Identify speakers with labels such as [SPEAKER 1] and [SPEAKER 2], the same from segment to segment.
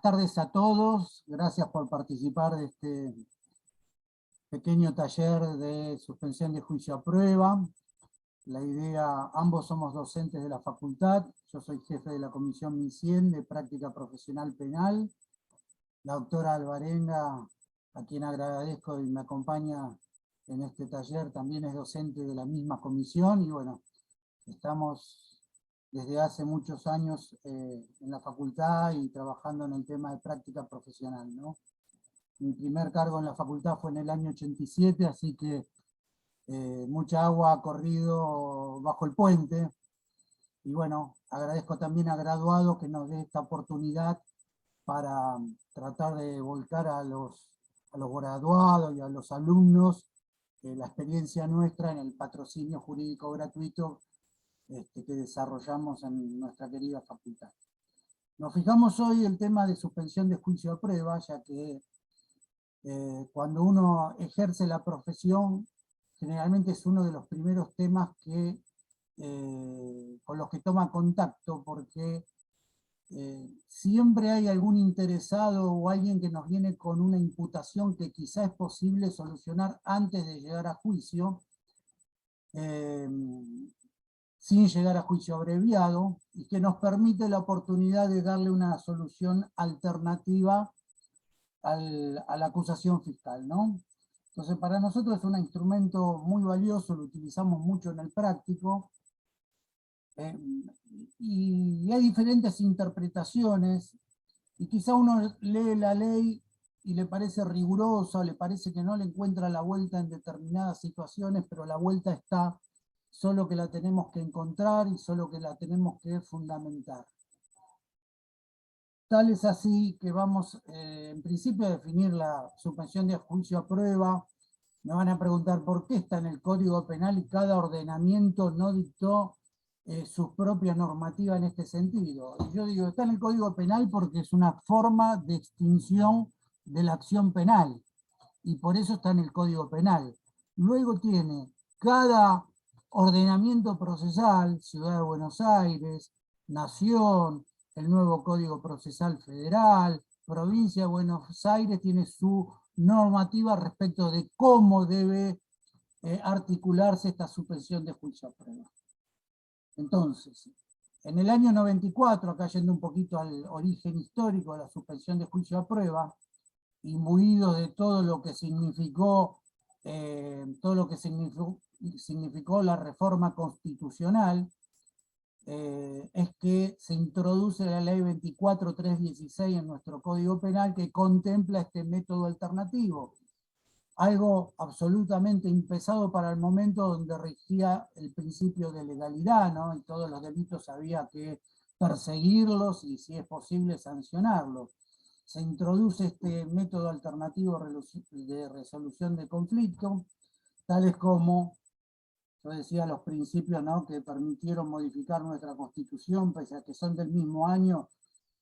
[SPEAKER 1] tardes a todos, gracias por participar de este pequeño taller de suspensión de juicio a prueba. La idea, ambos somos docentes de la facultad, yo soy jefe de la Comisión 1100 de Práctica Profesional Penal. La doctora Alvarenga, a quien agradezco y me acompaña en este taller, también es docente de la misma comisión, y bueno, estamos desde hace muchos años en la facultad y trabajando en el tema de práctica profesional, ¿no? Mi primer cargo en la facultad fue en el año 87, así que mucha agua ha corrido bajo el puente. Y bueno, agradezco también a Graduado que nos dé esta oportunidad para tratar de volcar a los graduados y a los alumnos la experiencia nuestra en el patrocinio jurídico gratuito que desarrollamos en nuestra querida facultad. Nos fijamos hoy el tema de suspensión de juicio a prueba, ya que cuando uno ejerce la profesión, generalmente es uno de los primeros temas con los que toma contacto, porque siempre hay algún interesado o alguien que nos viene con una imputación que quizá es posible solucionar antes de llegar a juicio, sin llegar a juicio abreviado, y que nos permite la oportunidad de darle una solución alternativa a la acusación fiscal, ¿no? Entonces, para nosotros es un instrumento muy valioso, lo utilizamos mucho en el práctico, y hay diferentes interpretaciones, y quizá uno lee la ley y le parece rigurosa, le parece que no le encuentra la vuelta en determinadas situaciones, pero la vuelta está, solo que la tenemos que encontrar y solo que la tenemos que fundamentar. Tal es así que vamos en principio a definir la suspensión de juicio a prueba. Me van a preguntar por qué está en el Código Penal y cada ordenamiento no dictó su propia normativa en este sentido. Y yo digo, está en el Código Penal porque es una forma de extinción de la acción penal, y por eso está en el Código Penal. Luego tiene cada ordenamiento procesal, Ciudad de Buenos Aires, Nación, el nuevo Código Procesal Federal, Provincia de Buenos Aires tiene su normativa respecto de cómo debe articularse esta suspensión de juicio a prueba. Entonces, en el año 94, acá yendo un poquito al origen histórico de la suspensión de juicio a prueba, imbuido de todo lo que significó la reforma constitucional, es que se introduce la ley 24.316 en nuestro Código Penal, que contempla este método alternativo, algo absolutamente impensado para el momento donde regía el principio de legalidad, ¿no? Y todos los delitos había que perseguirlos y, si es posible, sancionarlos. Se introduce este método alternativo de resolución de conflicto, tales como, yo decía, los principios, ¿no?, que permitieron modificar nuestra Constitución, pese a que son del mismo año.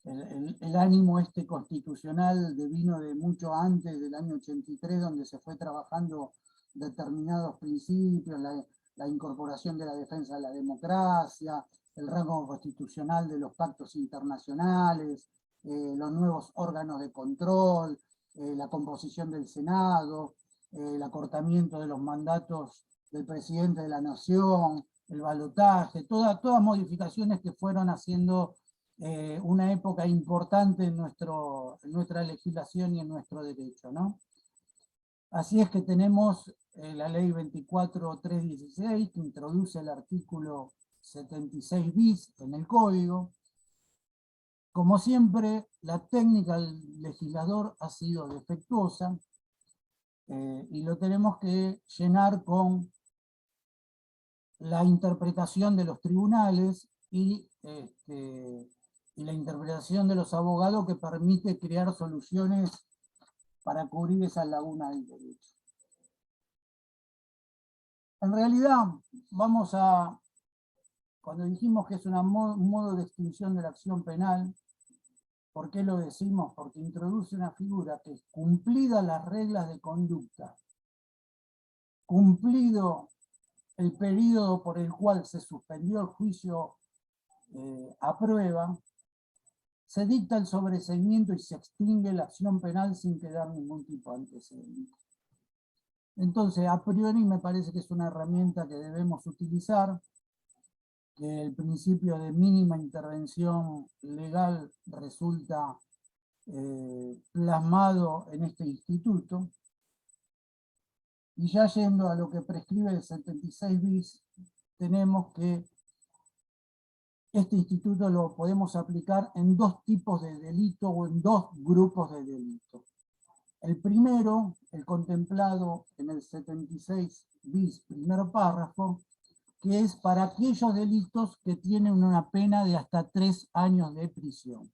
[SPEAKER 1] El ánimo constitucional devino de mucho antes del año 83, donde se fue trabajando determinados principios, la incorporación de la defensa de la democracia, el rango constitucional de los pactos internacionales, los nuevos órganos de control, la composición del Senado, el acortamiento de los mandatos del presidente de la Nación, el balotaje, todas modificaciones que fueron haciendo una época importante en nuestra legislación y en nuestro derecho, ¿no? Así es que tenemos la ley 24.316, que introduce el artículo 76 bis en el código. Como siempre, la técnica del legislador ha sido defectuosa, y lo tenemos que llenar con la interpretación de los tribunales y la interpretación de los abogados, que permite crear soluciones para cubrir esa laguna del derecho. En realidad, cuando dijimos que es un modo de extinción de la acción penal, ¿por qué lo decimos? Porque introduce una figura que, cumplida las reglas de conducta, cumplido el periodo por el cual se suspendió el juicio a prueba, se dicta el sobreseimiento y se extingue la acción penal sin quedar ningún tipo de antecedente. Entonces, a priori me parece que es una herramienta que debemos utilizar, que el principio de mínima intervención legal resulta plasmado en este instituto. Y ya yendo a lo que prescribe el 76 bis, tenemos que este instituto lo podemos aplicar en dos tipos de delito o en dos grupos de delito. El primero, el contemplado en el 76 bis, primer párrafo, que es para aquellos delitos que tienen una pena de hasta 3 años de prisión.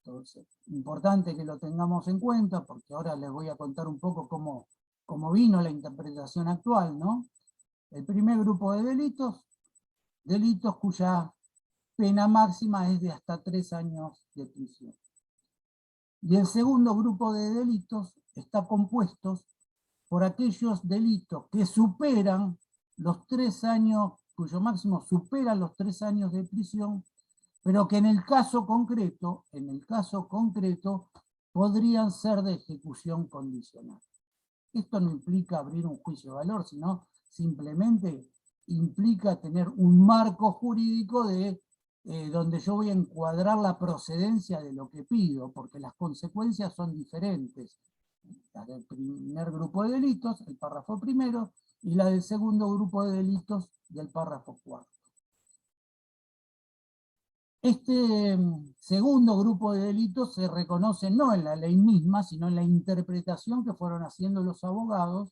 [SPEAKER 1] Entonces, importante que lo tengamos en cuenta, porque ahora les voy a contar un poco cómo vino la interpretación actual, ¿no? El primer grupo de delitos cuya pena máxima es de hasta 3 años de prisión. Y el segundo grupo de delitos está compuesto por aquellos delitos que superan los 3 años, cuyo máximo supera los 3 años de prisión, pero que en el caso concreto, podrían ser de ejecución condicional. Esto no implica abrir un juicio de valor, sino simplemente implica tener un marco jurídico donde yo voy a encuadrar la procedencia de lo que pido, porque las consecuencias son diferentes. La del primer grupo de delitos, el párrafo primero, y la del segundo grupo de delitos del párrafo cuarto. Este segundo grupo de delitos se reconoce no en la ley misma, sino en la interpretación que fueron haciendo los abogados,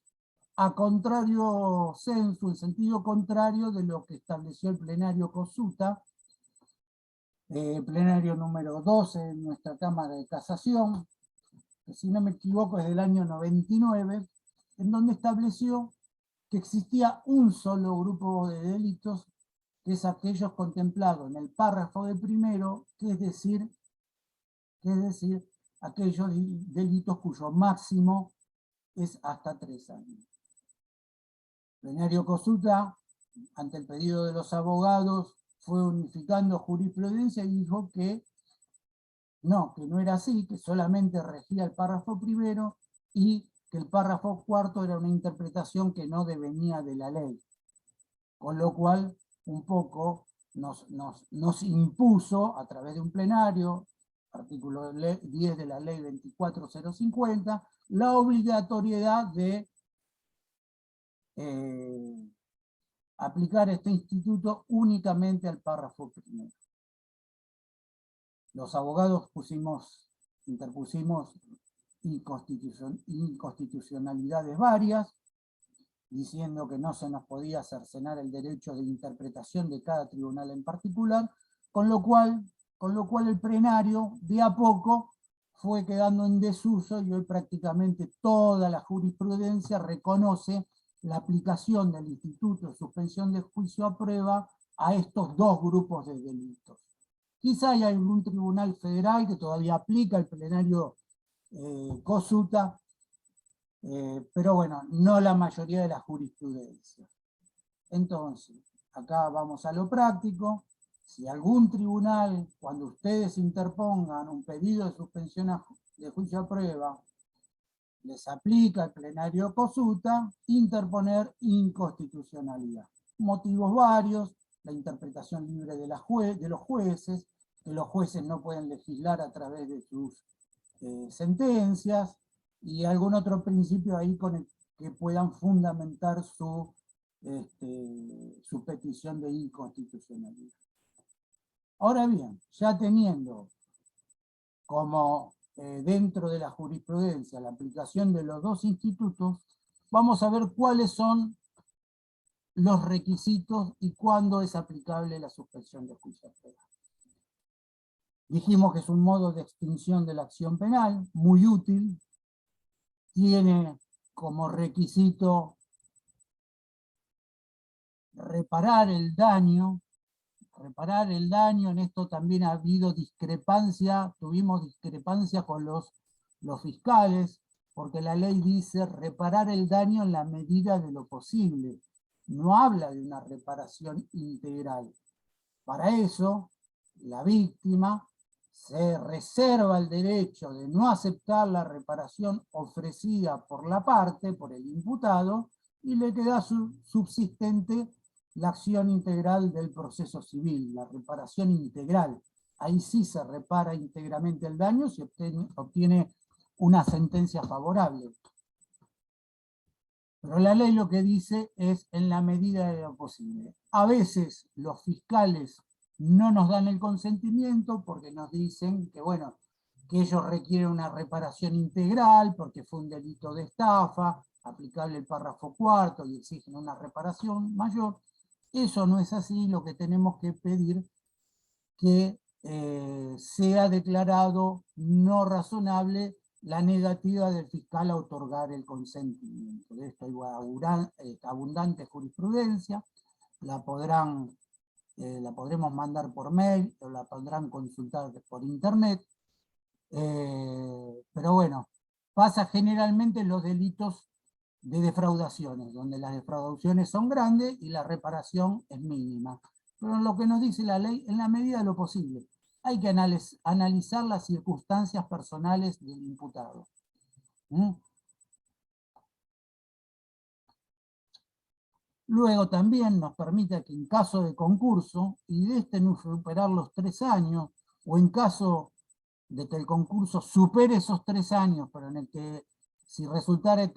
[SPEAKER 1] a contrario sensu, en sentido contrario de lo que estableció el plenario Cosuta, plenario número 12 en nuestra Cámara de Casación, que si no me equivoco es del año 99, en donde estableció que existía un solo grupo de delitos, que es aquellos contemplados en el párrafo de primero, que es decir, aquellos delitos cuyo máximo es hasta 3 años. El plenario Cosuta, ante el pedido de los abogados, fue unificando jurisprudencia y dijo que no era así, que solamente regía el párrafo primero y que el párrafo cuarto era una interpretación que no devenía de la ley. Con lo cual, un poco nos impuso, a través de un plenario, artículo 10 de la ley 24050, la obligatoriedad de aplicar este instituto únicamente al párrafo primero. Los abogados interpusimos inconstitucionalidades varias, diciendo que no se nos podía cercenar el derecho de interpretación de cada tribunal en particular, con lo cual el plenario de a poco fue quedando en desuso y hoy prácticamente toda la jurisprudencia reconoce la aplicación del instituto de suspensión de juicio a prueba a estos dos grupos de delitos. Quizá hay algún tribunal federal que todavía aplica el plenario Cosuta, pero bueno, no la mayoría de la jurisprudencia. Entonces, acá vamos a lo práctico. Si algún tribunal, cuando ustedes interpongan un pedido de suspensión de juicio a prueba, les aplica el plenario Cosuta, interponer inconstitucionalidad. Motivos varios, la interpretación libre de los jueces, que los jueces no pueden legislar a través de sus sentencias, y algún otro principio ahí con el que puedan fundamentar su petición de inconstitucionalidad. Ahora bien, ya teniendo como dentro de la jurisprudencia la aplicación de los dos institutos, vamos a ver cuáles son los requisitos y cuándo es aplicable la suspensión de juicio penal. Dijimos que es un modo de extinción de la acción penal, muy útil, tiene como requisito reparar el daño. En esto también ha habido tuvimos discrepancia con los fiscales, porque la ley dice reparar el daño en la medida de lo posible. No habla de una reparación integral. Para eso, la víctima se reserva el derecho de no aceptar la reparación ofrecida por la parte, por el imputado, y le queda subsistente la acción integral del proceso civil, la reparación integral. Ahí sí se repara íntegramente el daño, se obtiene una sentencia favorable. Pero la ley lo que dice es en la medida de lo posible. A veces los fiscales no nos dan el consentimiento porque nos dicen que, bueno, que ellos requieren una reparación integral porque fue un delito de estafa, aplicable el párrafo cuarto y exigen una reparación mayor. Eso no es así, lo que tenemos que pedir que sea declarado no razonable la negativa del fiscal a otorgar el consentimiento. De esto hay abundante jurisprudencia, la podremos mandar por mail o la podrán consultar por internet, pero bueno, pasa generalmente en los delitos de defraudaciones, donde las defraudaciones son grandes y la reparación es mínima. Pero lo que nos dice la ley, en la medida de lo posible, hay que analizar las circunstancias personales del imputado. Luego también nos permite que en caso de concurso, y de este no superar los 3 años, o en caso de que el concurso supere esos 3 años, pero en el que si resultara el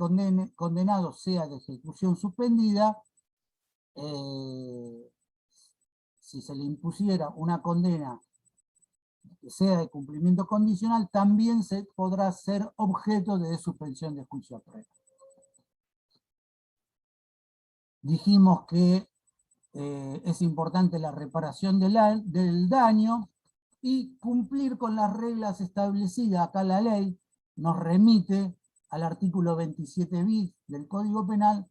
[SPEAKER 1] condenado sea de ejecución suspendida, si se le impusiera una condena que sea de cumplimiento condicional, también se podrá ser objeto de suspensión de juicio a prueba. Dijimos que es importante la reparación del daño y cumplir con las reglas establecidas. Acá la ley nos remite al artículo 27 bis del Código Penal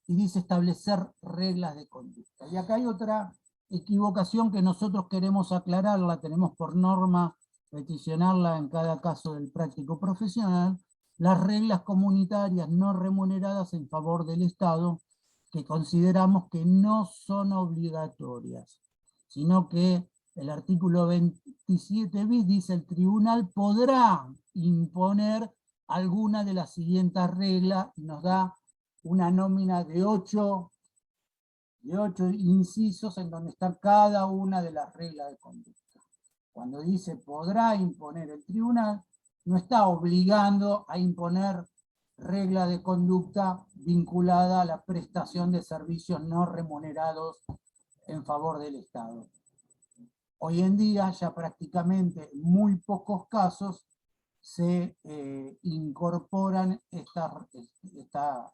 [SPEAKER 1] y dice establecer reglas de conducta. Y acá hay otra equivocación que nosotros queremos aclararla, tenemos por norma peticionarla en cada caso del práctico profesional, las reglas comunitarias no remuneradas en favor del Estado, que consideramos que no son obligatorias, sino que el artículo 27 bis dice el tribunal podrá imponer alguna de las siguientes reglas y nos da una nómina de 8 incisos en donde está cada una de las reglas de conducta. Cuando dice podrá imponer el tribunal, no está obligando a imponer regla de conducta vinculada a la prestación de servicios no remunerados en favor del Estado. Hoy en día ya prácticamente en muy pocos casos se incorporan esta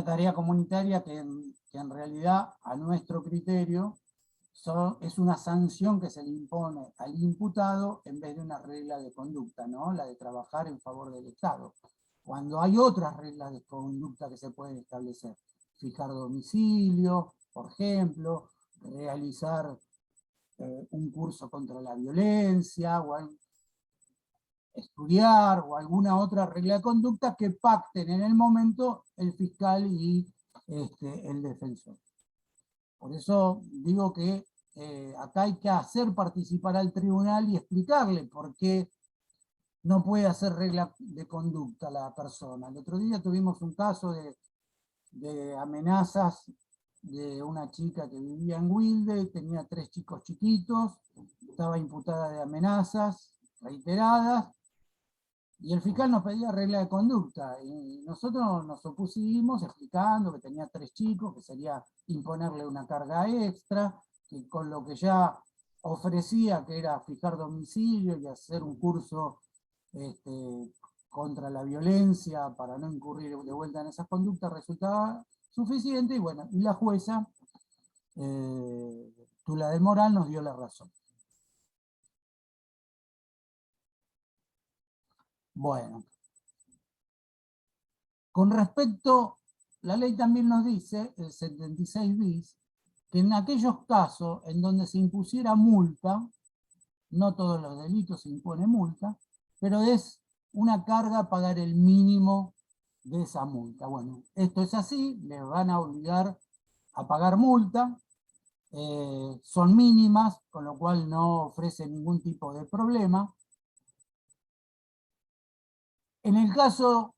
[SPEAKER 1] tarea comunitaria que en realidad a nuestro criterio es una sanción que se le impone al imputado en vez de una regla de conducta, ¿no? La de trabajar en favor del Estado. Cuando hay otras reglas de conducta que se pueden establecer, fijar domicilio, por ejemplo, realizar un curso contra la violencia, o estudiar, o alguna otra regla de conducta que pacten en el momento el fiscal y el defensor. Por eso digo que acá hay que hacer participar al tribunal y explicarle por qué no puede hacer regla de conducta la persona. El otro día tuvimos un caso de amenazas de una chica que vivía en Wilde, tenía 3 chicos chiquitos, estaba imputada de amenazas reiteradas, y el fiscal nos pedía regla de conducta, y nosotros nos opusimos explicando que tenía 3 chicos, que sería imponerle una carga extra, que con lo que ya ofrecía, que era fijar domicilio y hacer un curso contra la violencia para no incurrir de vuelta en esas conductas, resultaba suficiente, y bueno, y la jueza, Tula del Moral, nos dio la razón. Bueno. Con respecto, la ley también nos dice, el 76 bis, que en aquellos casos en donde se impusiera multa, no todos los delitos se impone multa, pero es una carga pagar el mínimo de esa multa. Bueno, esto es así, les van a obligar a pagar multa, son mínimas, con lo cual no ofrece ningún tipo de problema. En el caso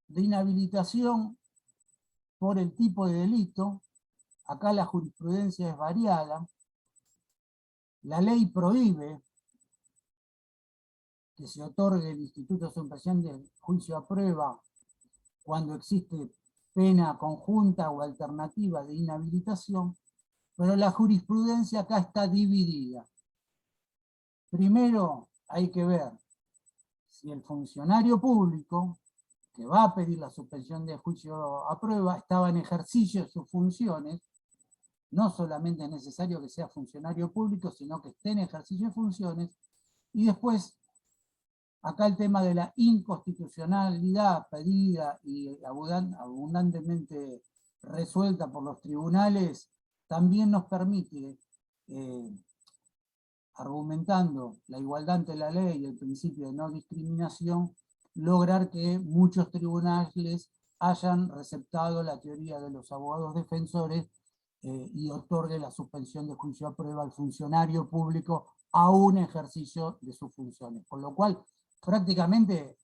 [SPEAKER 1] de inhabilitación por el tipo de delito, acá la jurisprudencia es variada. La ley prohíbe que se otorgue el instituto de suspensión de juicio a prueba cuando existe pena conjunta o alternativa de inhabilitación, pero la jurisprudencia acá está dividida. Primero hay que ver si el funcionario público que va a pedir la suspensión de juicio a prueba estaba en ejercicio de sus funciones. No solamente es necesario que sea funcionario público, sino que esté en ejercicio de funciones. Y después, acá el tema de la inconstitucionalidad pedida y abundantemente resuelta por los tribunales, también nos permite, argumentando la igualdad ante la ley y el principio de no discriminación, lograr que muchos tribunales hayan receptado la teoría de los abogados defensores y otorgue la suspensión de juicio a prueba al funcionario público a un ejercicio de sus funciones. Con lo cual, prácticamente,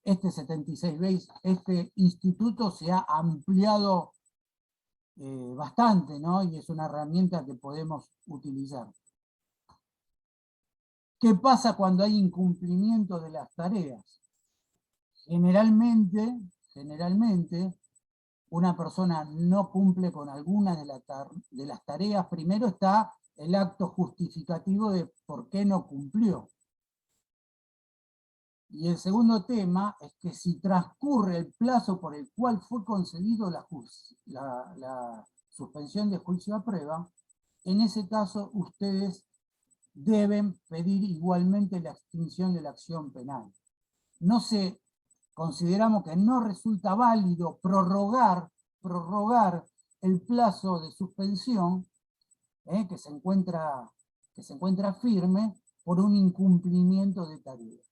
[SPEAKER 1] este 76 este instituto se ha ampliado bastante, ¿no? Y es una herramienta que podemos utilizar. ¿Qué pasa cuando hay incumplimiento de las tareas? Generalmente, una persona no cumple con alguna de las tareas. Primero está el acto justificativo de por qué no cumplió. Y el segundo tema es que si transcurre el plazo por el cual fue concedido la suspensión de juicio a prueba, en ese caso ustedes deben pedir igualmente la extinción de la acción penal. Consideramos que no resulta válido prorrogar el plazo de suspensión que se encuentra firme por un incumplimiento de tareas.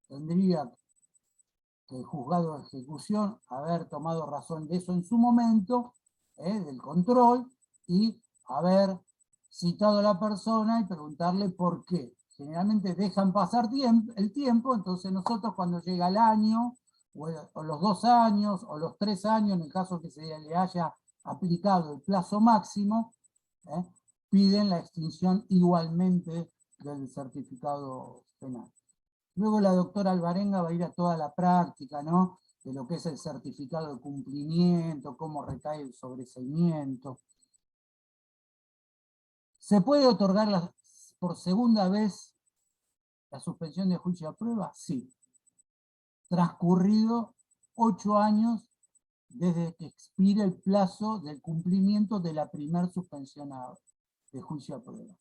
[SPEAKER 1] Tendría que el juzgado de ejecución haber tomado razón de eso en su momento, del control, y haber citado a la persona y preguntarle por qué. Generalmente dejan pasar el tiempo, entonces nosotros cuando llega el año, o los 2 años, o los 3 años, en el caso que se le haya aplicado el plazo máximo, piden la extinción igualmente del certificado penal. Luego la doctora Alvarenga va a ir a toda la práctica, ¿no? De lo que es el certificado de cumplimiento, cómo recae el sobreseimiento. ¿Se puede otorgar por segunda vez la suspensión de juicio a prueba? Sí. Transcurrido 8 años desde que expire el plazo del cumplimiento de la primera suspensión de juicio a prueba.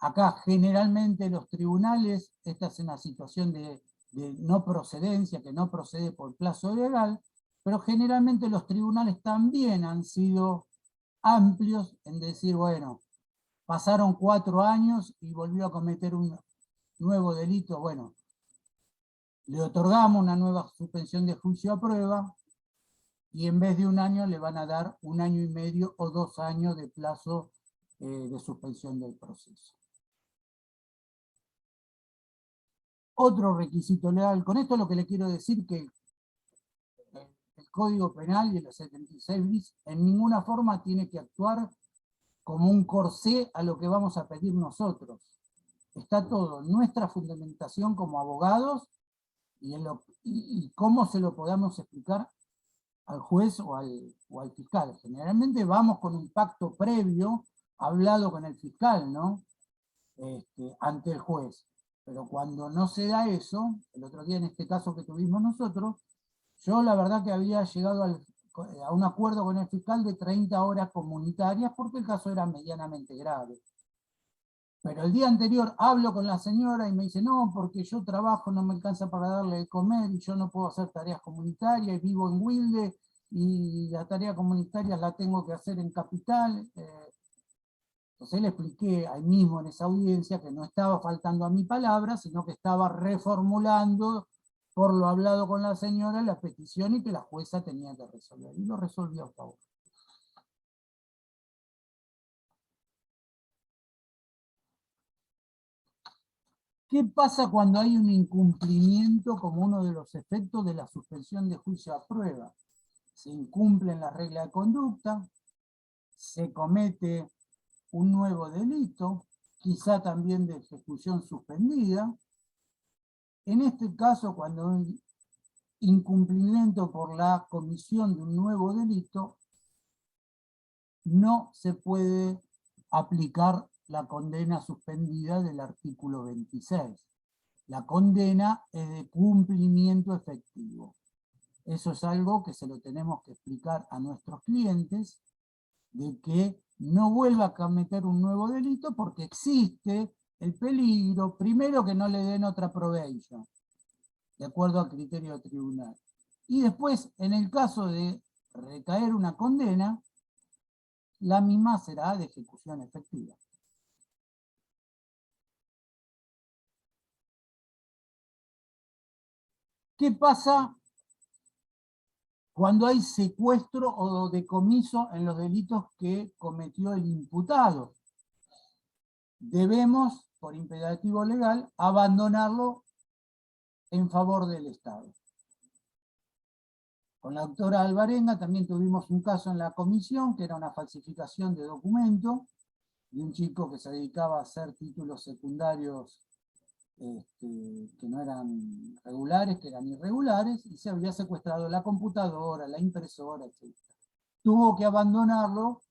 [SPEAKER 1] Acá generalmente los tribunales, esta es una situación de no procedencia, que no procede por plazo legal, pero generalmente los tribunales también han sido amplios en decir, bueno, pasaron 4 años y volvió a cometer un nuevo delito, bueno, le otorgamos una nueva suspensión de juicio a prueba y en vez de 1 año le van a dar 1 año y medio o 2 años de plazo de suspensión del proceso. Otro requisito legal, con esto lo que le quiero decir que el Código Penal y el 76 bis en ninguna forma tiene que actuar como un corsé a lo que vamos a pedir nosotros. Está todo en nuestra fundamentación como abogados y cómo se lo podamos explicar al juez o al fiscal. Generalmente vamos con un pacto previo, hablado con el fiscal, ¿no? Ante el juez. Pero cuando no se da eso, el otro día en este caso que tuvimos nosotros, yo la verdad que había llegado a un acuerdo con el fiscal de 30 horas comunitarias porque el caso era medianamente grave. Pero el día anterior hablo con la señora y me dice, no, porque yo trabajo, no me alcanza para darle de comer y yo no puedo hacer tareas comunitarias, vivo en Wilde y las tareas comunitarias las tengo que hacer en Capital. Entonces le expliqué ahí mismo en esa audiencia que no estaba faltando a mi palabra, sino que estaba reformulando por lo hablado con la señora la petición y que la jueza tenía que resolver. Y lo resolvió a favor. ¿Qué pasa cuando hay un incumplimiento como uno de los efectos de la suspensión de juicio a prueba? Se incumplen las reglas de conducta, se comete un nuevo delito, quizá también de ejecución suspendida. En este caso, cuando hay incumplimiento por la comisión de un nuevo delito, no se puede aplicar la condena suspendida del artículo 26. La condena es de cumplimiento efectivo. Eso es algo que se lo tenemos que explicar a nuestros clientes, de que no vuelva a cometer un nuevo delito porque existe el peligro, primero, que no le den otra probation, de acuerdo al criterio del tribunal. Y después, en el caso de recaer una condena, la misma será de ejecución efectiva. ¿Qué pasa cuando hay secuestro o decomiso en los delitos que cometió el imputado? Debemos, por imperativo legal, abandonarlo en favor del Estado. Con la doctora Alvarenga también tuvimos un caso en la comisión, que era una falsificación de documento, de un chico que se dedicaba a hacer títulos secundarios que no eran regulares, que eran irregulares, y se había secuestrado la computadora, la impresora, etc. Tuvo que abandonarlo,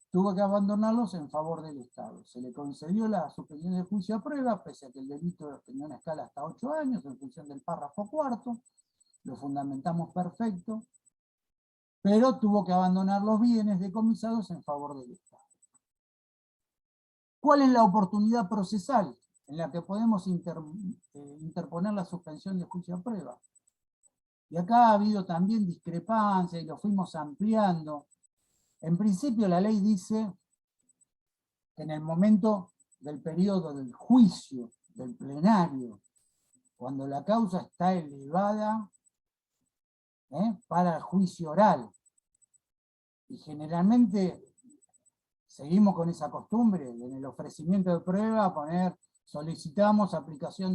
[SPEAKER 1] tuvo que abandonarlos en favor del Estado. Se le concedió la suspensión de juicio a prueba, pese a que el delito tenía una escala hasta 8 años, en función del párrafo cuarto, lo fundamentamos perfecto, pero tuvo que abandonar los bienes decomisados en favor del Estado. ¿Cuál es la oportunidad procesal en la que podemos interponer la suspensión de juicio a prueba? Y acá ha habido también discrepancia y lo fuimos ampliando. En principio la ley dice que en el momento del periodo del juicio, del plenario, cuando la causa está elevada para el juicio oral, y generalmente seguimos con esa costumbre, en el ofrecimiento de prueba, solicitamos aplicación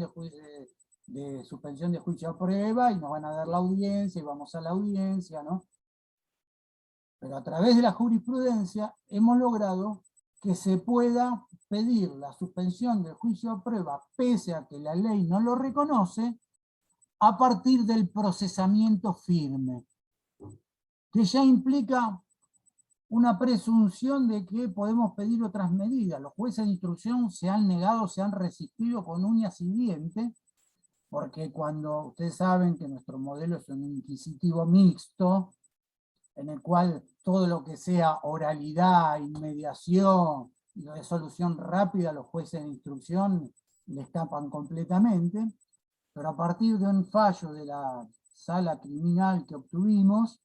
[SPEAKER 1] de suspensión de juicio a prueba, y nos van a dar la audiencia, y vamos a la audiencia, ¿no? Pero a través de la jurisprudencia hemos logrado que se pueda pedir la suspensión del juicio a prueba, pese a que la ley no lo reconoce, a partir del procesamiento firme, que ya implica una presunción de que podemos pedir otras medidas. Los jueces de instrucción se han negado, se han resistido con uñas y dientes, porque cuando ustedes saben que nuestro modelo es un inquisitivo mixto, en el cual todo lo que sea oralidad, inmediación y resolución rápida, los jueces de instrucción le escapan completamente, pero a partir de un fallo de la sala criminal que obtuvimos,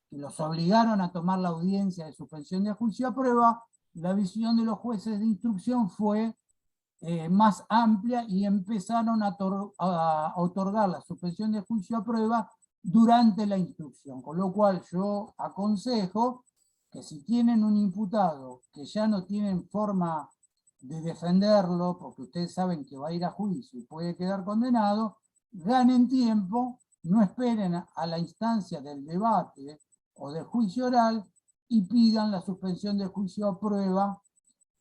[SPEAKER 1] que los obligaron a tomar la audiencia de suspensión de juicio a prueba, la visión de los jueces de instrucción fue más amplia y empezaron a otorgar la suspensión de juicio a prueba durante la instrucción, con lo cual yo aconsejo que si tienen un imputado que ya no tienen forma de defenderlo, porque ustedes saben que va a ir a juicio y puede quedar condenado, ganen tiempo, no esperen a la instancia del debate o del juicio oral y pidan la suspensión de juicio a prueba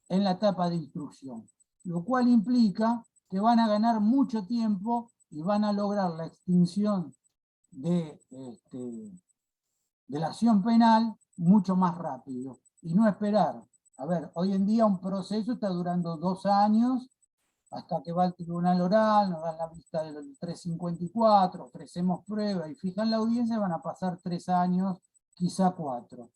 [SPEAKER 1] en la etapa de instrucción, lo cual implica que van a ganar mucho tiempo y van a lograr la extinción de la acción penal mucho más rápido y no esperar. A ver, hoy en día un proceso está durando 2 años hasta que va al tribunal oral, nos dan la vista del 354, ofrecemos prueba y fijan la audiencia, van a pasar 3 años, quizá 4.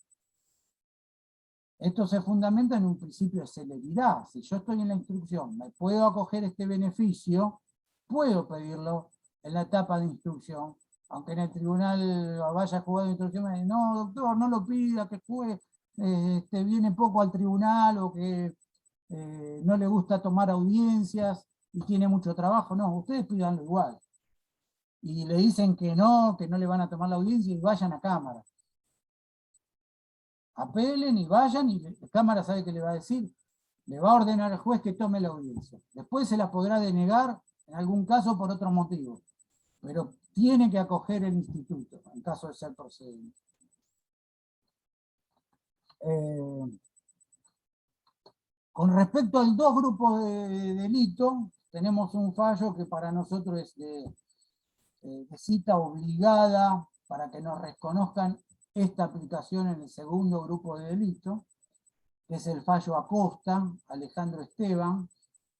[SPEAKER 1] Esto se fundamenta en un principio de celeridad. Si yo estoy en la instrucción, me puedo acoger este beneficio, puedo pedirlo en la etapa de instrucción, aunque en el tribunal vaya juzgado de instrucción, me dice, no, doctor, no lo pida, que viene poco al tribunal o que no le gusta tomar audiencias y tiene mucho trabajo. No, ustedes pídanlo igual. Y le dicen que no le van a tomar la audiencia y vayan a cámara. Apelen y vayan, y la cámara sabe que le va a decir, le va a ordenar al juez que tome la audiencia. Después se la podrá denegar, en algún caso, por otro motivo, pero tiene que acoger el instituto, en caso de ser procedente. Con respecto a los dos grupos de delito, tenemos un fallo que para nosotros es de cita obligada para que nos reconozcan esta aplicación en el segundo grupo de delito, que es el fallo Acosta, Alejandro Esteban,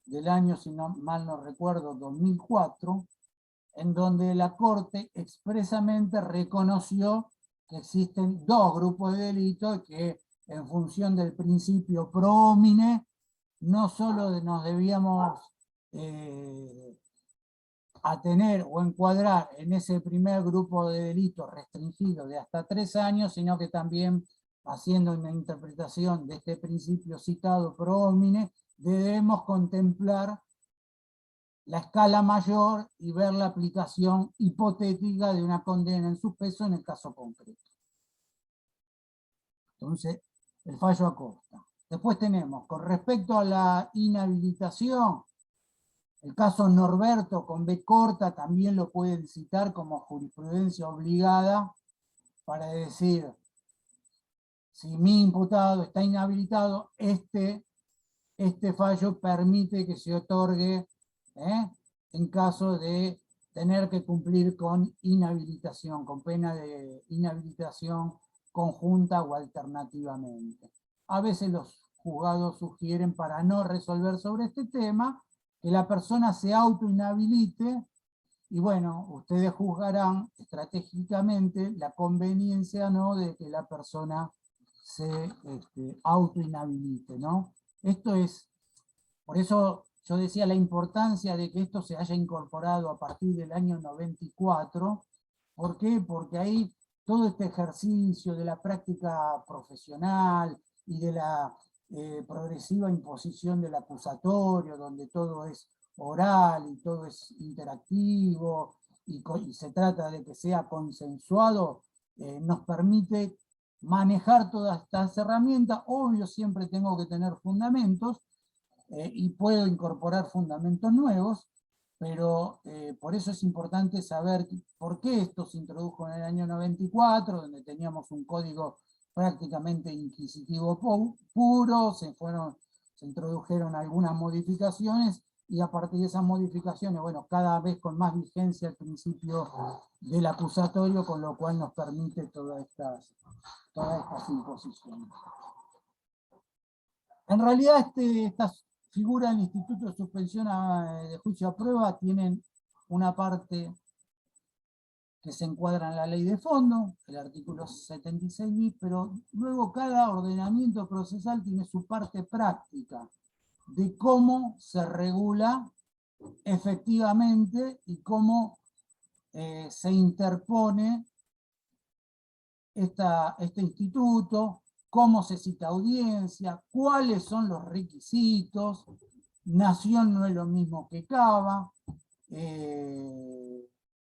[SPEAKER 1] del año, si no, mal no recuerdo, 2004, en donde la Corte expresamente reconoció que existen dos grupos de delitos que en función del principio pro homine, no solo nos debíamos atener o encuadrar en ese primer grupo de delitos restringido de hasta 3 años, sino que también, haciendo una interpretación de este principio citado pro homine, debemos contemplar la escala mayor y ver la aplicación hipotética de una condena en suspenso en el caso concreto. Entonces, el fallo Acosta. Después tenemos, con respecto a la inhabilitación, el caso Norberto con B corta también lo pueden citar como jurisprudencia obligada para decir, si mi imputado está inhabilitado, este fallo permite que se otorgue en caso de tener que cumplir con inhabilitación, con pena de inhabilitación conjunta o alternativamente. A veces los juzgados sugieren, para no resolver sobre este tema, que la persona se autoinhabilite y bueno, ustedes juzgarán estratégicamente la conveniencia, ¿no?, de que la persona se autoinhabilite, ¿no? Esto es, por eso yo decía la importancia de que esto se haya incorporado a partir del año 94. ¿Por qué? Porque ahí todo este ejercicio de la práctica profesional y de la progresiva imposición del acusatorio, donde todo es oral y todo es interactivo y se trata de que sea consensuado, nos permite manejar todas estas herramientas. Obvio, siempre tengo que tener fundamentos y puedo incorporar fundamentos nuevos, pero por eso es importante saber por qué esto se introdujo en el año 94, donde teníamos un código prácticamente inquisitivo puro, se introdujeron algunas modificaciones y a partir de esas modificaciones, bueno, cada vez con más vigencia el principio del acusatorio, con lo cual nos permite todas estas imposiciones. En realidad estas figuras del Instituto de Suspensión de Juicio a Prueba tienen una parte que se encuadra en la ley de fondo, el artículo 76 bis, pero luego cada ordenamiento procesal tiene su parte práctica de cómo se regula efectivamente y cómo se interpone este instituto, cómo se cita audiencia, cuáles son los requisitos. Nación no es lo mismo que Cava,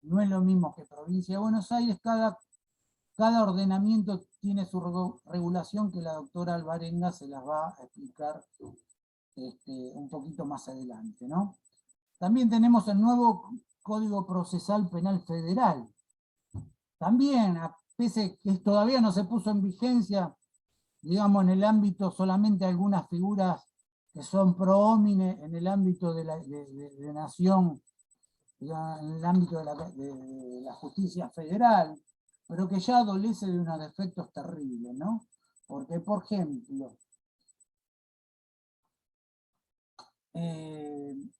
[SPEAKER 1] no es lo mismo que Provincia de Buenos Aires. Cada ordenamiento tiene su regulación, que la doctora Alvarenga se las va a explicar un poquito más adelante, ¿no? También tenemos el nuevo Código Procesal Penal Federal. También, pese que todavía no se puso en vigencia, digamos, en el ámbito solamente algunas figuras que son pro homine, en el ámbito de nación, en el ámbito de la justicia federal, pero que ya adolece de unos defectos terribles, ¿no? Porque, por ejemplo, el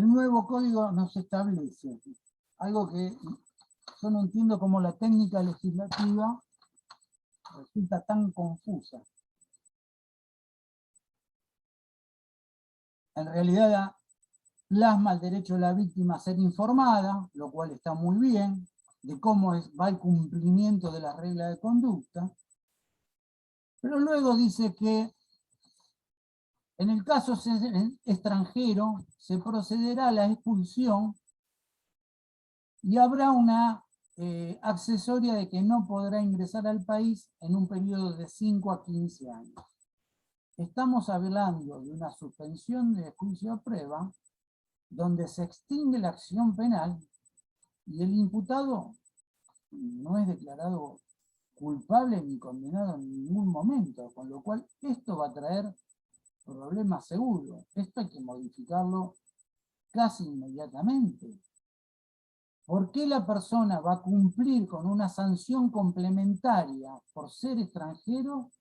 [SPEAKER 1] nuevo código nos establece algo que yo no entiendo, cómo la técnica legislativa resulta tan confusa. En realidad plasma el derecho de la víctima a ser informada, lo cual está muy bien, de cómo va el cumplimiento de las reglas de conducta, pero luego dice que en el caso extranjero se procederá a la expulsión y habrá una accesoria de que no podrá ingresar al país en un periodo de 5 a 15 años. estamos hablando de una suspensión de juicio a prueba donde se extingue la acción penal y el imputado no es declarado culpable ni condenado en ningún momento, con lo cual esto va a traer problemas seguros. Esto hay que modificarlo casi inmediatamente. ¿Por qué la persona va a cumplir con una sanción complementaria por ser extranjero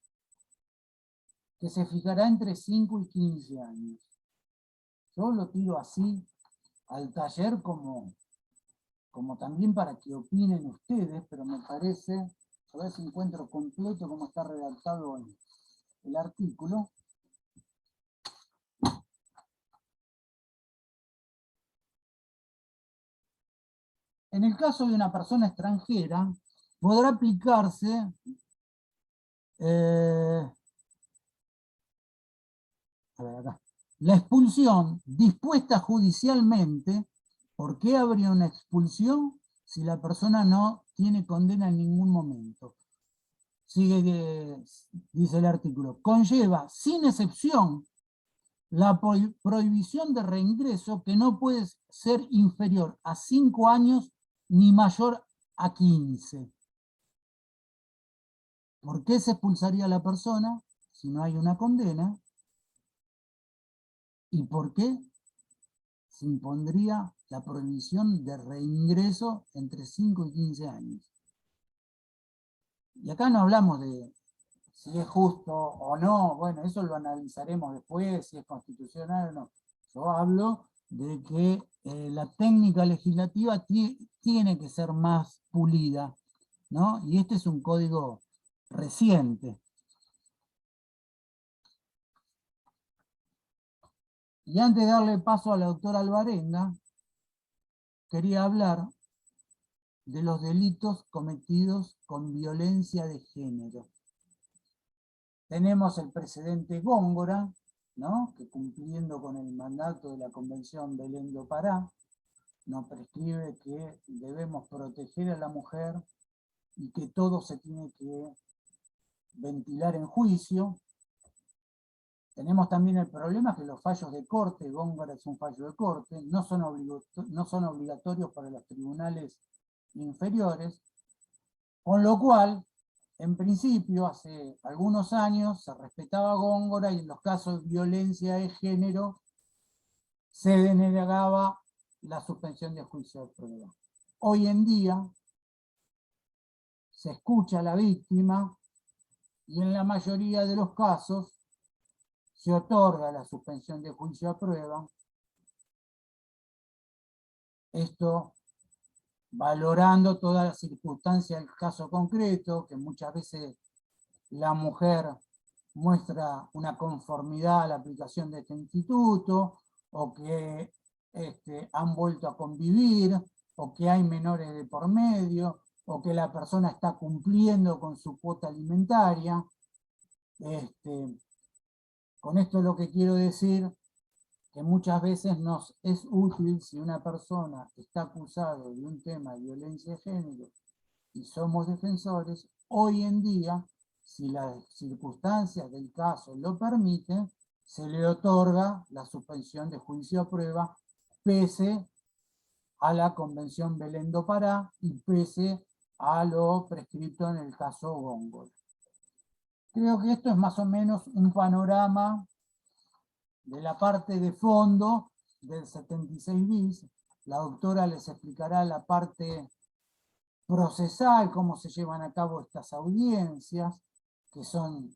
[SPEAKER 1] que se fijará entre 5 y 15 años? Yo lo tiro así al taller como también para que opinen ustedes, pero me parece, a ver si encuentro completo cómo está redactado el artículo. En el caso de una persona extranjera, podrá aplicarse a ver acá, la expulsión dispuesta judicialmente. ¿Por qué habría una expulsión si la persona no tiene condena en ningún momento? Sigue, dice el artículo, conlleva sin excepción la prohibición de reingreso que no puede ser inferior a 5 años ni mayor a 15. ¿Por qué se expulsaría a la persona si no hay una condena? ¿Y por qué se impondría la prohibición de reingreso entre 5 y 15 años? Y acá no hablamos de si es justo o no, bueno, eso lo analizaremos después, si es constitucional o no. Yo hablo de que la técnica legislativa tiene que ser más pulida, ¿no? Y este es un código reciente. Y antes de darle paso a la doctora Alvarenga, quería hablar de los delitos cometidos con violencia de género. Tenemos el precedente Góngora, ¿no? Que cumpliendo con el mandato de la Convención Belén do Pará, nos prescribe que debemos proteger a la mujer y que todo se tiene que ventilar en juicio. Tenemos también el problema que los fallos de corte, Góngora es un fallo de corte, no son obligatorios para los tribunales inferiores, con lo cual, en principio, hace algunos años se respetaba Góngora y en los casos de violencia de género se denegaba la suspensión de juicio de prueba. Hoy en día se escucha a la víctima y en la mayoría de los casos se otorga la suspensión de juicio a prueba. Esto valorando todas las circunstancias del caso concreto, que muchas veces la mujer muestra una conformidad a la aplicación de este instituto, o que han vuelto a convivir, o que hay menores de por medio, o que la persona está cumpliendo con su cuota alimentaria. Con esto lo que quiero decir que muchas veces nos es útil si una persona está acusada de un tema de violencia de género y somos defensores, hoy en día, si las circunstancias del caso lo permiten, se le otorga la suspensión de juicio a prueba pese a la Convención Belén do Pará y pese a lo prescrito en el caso Góngora. Creo que esto es más o menos un panorama de la parte de fondo del 76 bis. La doctora les explicará la parte procesal, cómo se llevan a cabo estas audiencias, que son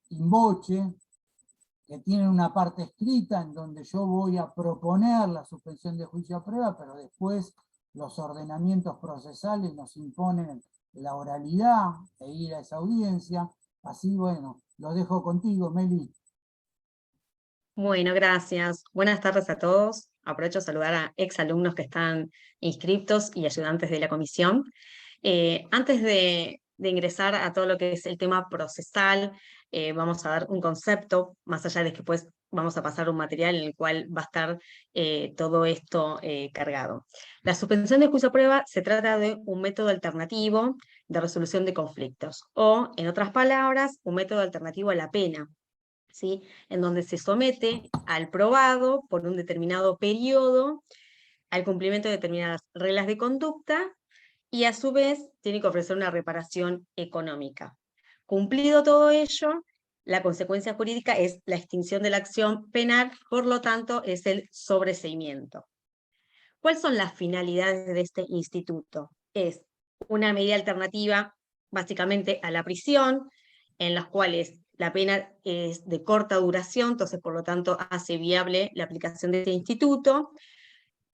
[SPEAKER 1] in voce, que tienen una parte escrita en donde yo voy a proponer la suspensión de juicio a prueba, pero después los ordenamientos procesales nos imponen la oralidad e ir a esa audiencia. Así, bueno, lo dejo contigo, Meli.
[SPEAKER 2] Bueno, gracias. Buenas tardes a todos. Aprovecho a saludar a exalumnos que están inscriptos y ayudantes de la comisión. Antes de ingresar a todo lo que es el tema procesal, vamos a dar un concepto, más allá de que después vamos a pasar un material en el cual va a estar todo esto cargado. La suspensión de juicio a prueba se trata de un método alternativo de resolución de conflictos, o, en otras palabras, un método alternativo a la pena. ¿sí? En donde se somete al probado por un determinado periodo al cumplimiento de determinadas reglas de conducta y a su vez tiene que ofrecer una reparación económica. Cumplido todo ello, la consecuencia jurídica es la extinción de la acción penal, por lo tanto es el sobreseimiento. ¿Cuáles son las finalidades de este instituto? Es una medida alternativa básicamente a la prisión, en las cuales la pena es de corta duración, entonces por lo tanto hace viable la aplicación de este instituto,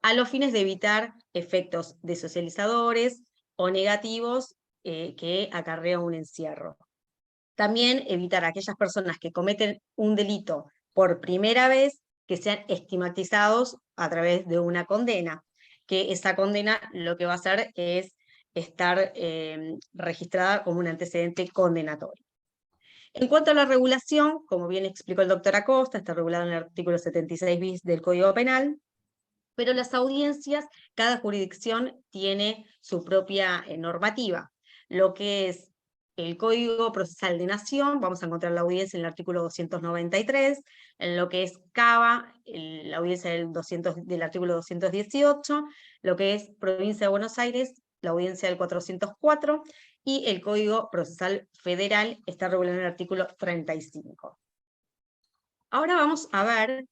[SPEAKER 2] a los fines de evitar efectos desocializadores o negativos que acarrea un encierro. También evitar a aquellas personas que cometen un delito por primera vez que sean estigmatizados a través de una condena, que esa condena lo que va a hacer es estar registrada como un antecedente condenatorio. En cuanto a la regulación, como bien explicó el doctor Acosta, está regulado en el artículo 76 bis del Código Penal, pero las audiencias, cada jurisdicción tiene su propia normativa. Lo que es el Código Procesal de Nación, vamos a encontrar la audiencia en el artículo 293, en lo que es CABA, la audiencia del artículo 218, lo que es Provincia de Buenos Aires, la audiencia del 404, y el Código Procesal Federal está regulado en el artículo 35. Ahora vamos a ver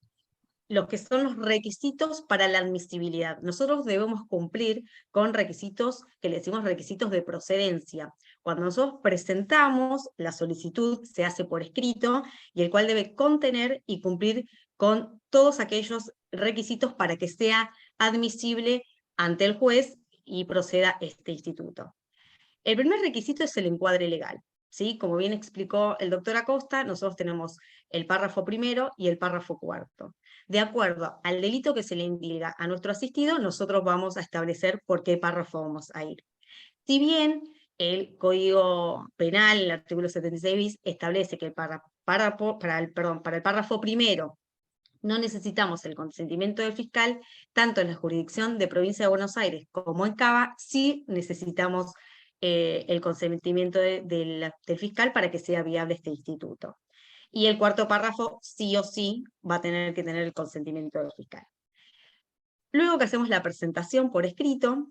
[SPEAKER 2] los que son los requisitos para la admisibilidad. Nosotros debemos cumplir con requisitos que le decimos requisitos de procedencia. Cuando nosotros presentamos la solicitud, se hace por escrito, y el cual debe contener y cumplir con todos aquellos requisitos para que sea admisible ante el juez y proceda este instituto. El primer requisito es el encuadre legal. ¿Sí? Como bien explicó el doctor Acosta, nosotros tenemos el párrafo primero y el párrafo cuarto. De acuerdo al delito que se le indica a nuestro asistido, nosotros vamos a establecer por qué párrafo vamos a ir. Si bien el Código Penal, el artículo 76 bis, establece que para el párrafo primero no necesitamos el consentimiento del fiscal, tanto en la jurisdicción de Provincia de Buenos Aires como en CABA, sí necesitamos el consentimiento del fiscal para que sea viable este instituto. Y el cuarto párrafo, sí o sí, va a tener que tener el consentimiento del fiscal. Luego que hacemos la presentación por escrito,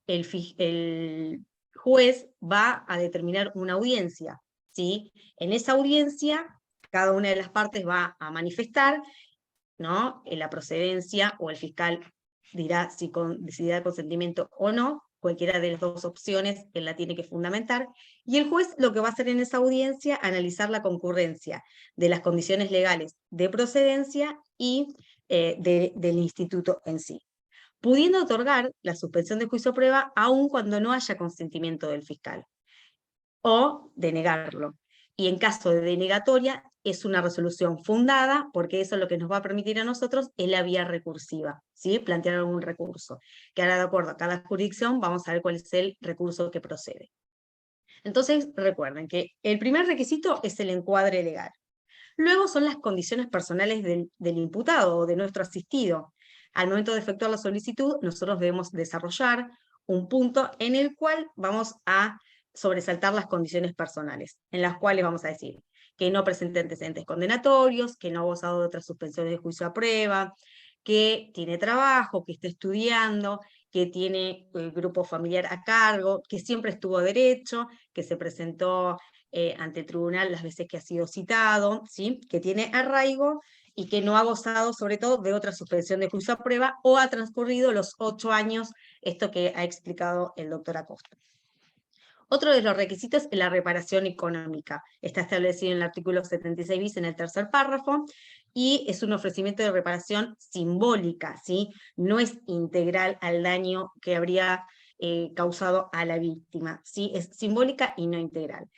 [SPEAKER 2] el juez va a determinar una audiencia, ¿sí? En esa audiencia, cada una de las partes va a manifestar, ¿no? La procedencia, o el fiscal dirá si da consentimiento o no, cualquiera de las dos opciones él la tiene que fundamentar, y el juez lo que va a hacer en esa audiencia, analizar la concurrencia de las condiciones legales de procedencia y del instituto en sí, pudiendo otorgar la suspensión de juicio a prueba aun cuando no haya consentimiento del fiscal, o denegarlo. Y en caso de denegatoria, es una resolución fundada, porque eso es lo que nos va a permitir a nosotros es la vía recursiva, ¿sí? Plantear algún recurso, que ahora de acuerdo a cada jurisdicción vamos a ver cuál es el recurso que procede. Entonces, recuerden que el primer requisito es el encuadre legal. Luego son las condiciones personales del imputado o de nuestro asistido. Al momento de efectuar la solicitud, nosotros debemos desarrollar un punto en el cual vamos a sobresaltar las condiciones personales, en las cuales vamos a decir que no presente antecedentes condenatorios, que no ha gozado de otras suspensiones de juicio a prueba, que tiene trabajo, que está estudiando, que tiene el grupo familiar a cargo, que siempre estuvo derecho, que se presentó ante el tribunal las veces que ha sido citado, ¿sí? Que tiene arraigo y que no ha gozado sobre todo de otra suspensión de juicio a prueba o ha transcurrido los 8 años, esto que ha explicado el doctor Acosta. Otro de los requisitos es la reparación económica. Está establecido en el artículo 76 bis en el tercer párrafo, y es un ofrecimiento de reparación simbólica, ¿sí? No es integral al daño que habría causado a la víctima, ¿sí? Es simbólica y no integral.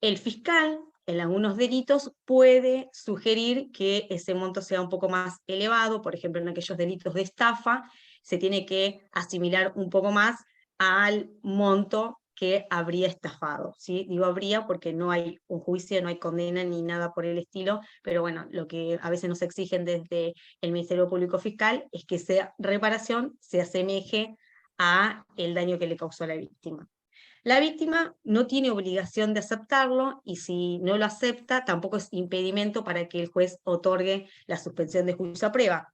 [SPEAKER 2] El fiscal, en algunos delitos, puede sugerir que ese monto sea un poco más elevado, por ejemplo, en aquellos delitos de estafa, se tiene que asimilar un poco más al monto que habría estafado, ¿sí? Digo habría porque no hay un juicio, no hay condena ni nada por el estilo, pero bueno, lo que a veces nos exigen desde el Ministerio Público Fiscal es que esa reparación se asemeje a el daño que le causó a la víctima. La víctima no tiene obligación de aceptarlo y si no lo acepta, tampoco es impedimento para que el juez otorgue la suspensión de juicio a prueba.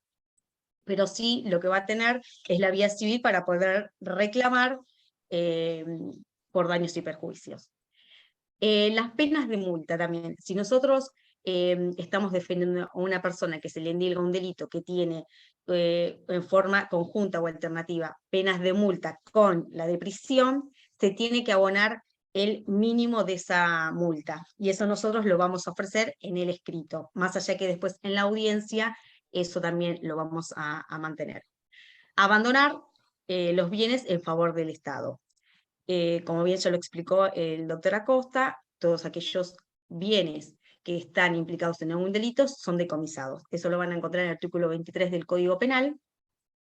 [SPEAKER 2] Pero sí lo que va a tener es la vía civil para poder reclamar por daños y perjuicios. Las penas de multa también. Si nosotros estamos defendiendo a una persona que se le endilga un delito que tiene en forma conjunta o alternativa penas de multa con la de prisión, se tiene que abonar el mínimo de esa multa. Y eso nosotros lo vamos a ofrecer en el escrito, más allá que después en la audiencia eso también lo vamos a mantener. Abandonar los bienes en favor del Estado. Como bien ya lo explicó el doctor Acosta, todos aquellos bienes que están implicados en algún delito son decomisados. Eso lo van a encontrar en el artículo 23 del Código Penal,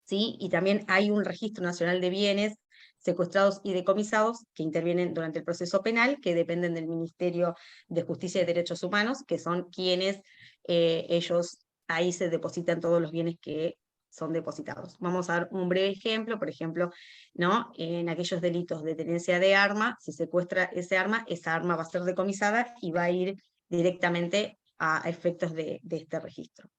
[SPEAKER 2] ¿sí? Y también hay un registro nacional de bienes secuestrados y decomisados que intervienen durante el proceso penal, que dependen del Ministerio de Justicia y Derechos Humanos, que son quienes ellos ahí se depositan todos los bienes que son depositados. Vamos a dar un breve ejemplo, por ejemplo, ¿no? En aquellos delitos de tenencia de arma, si secuestra esa arma va a ser decomisada y va a ir directamente a efectos de este registro.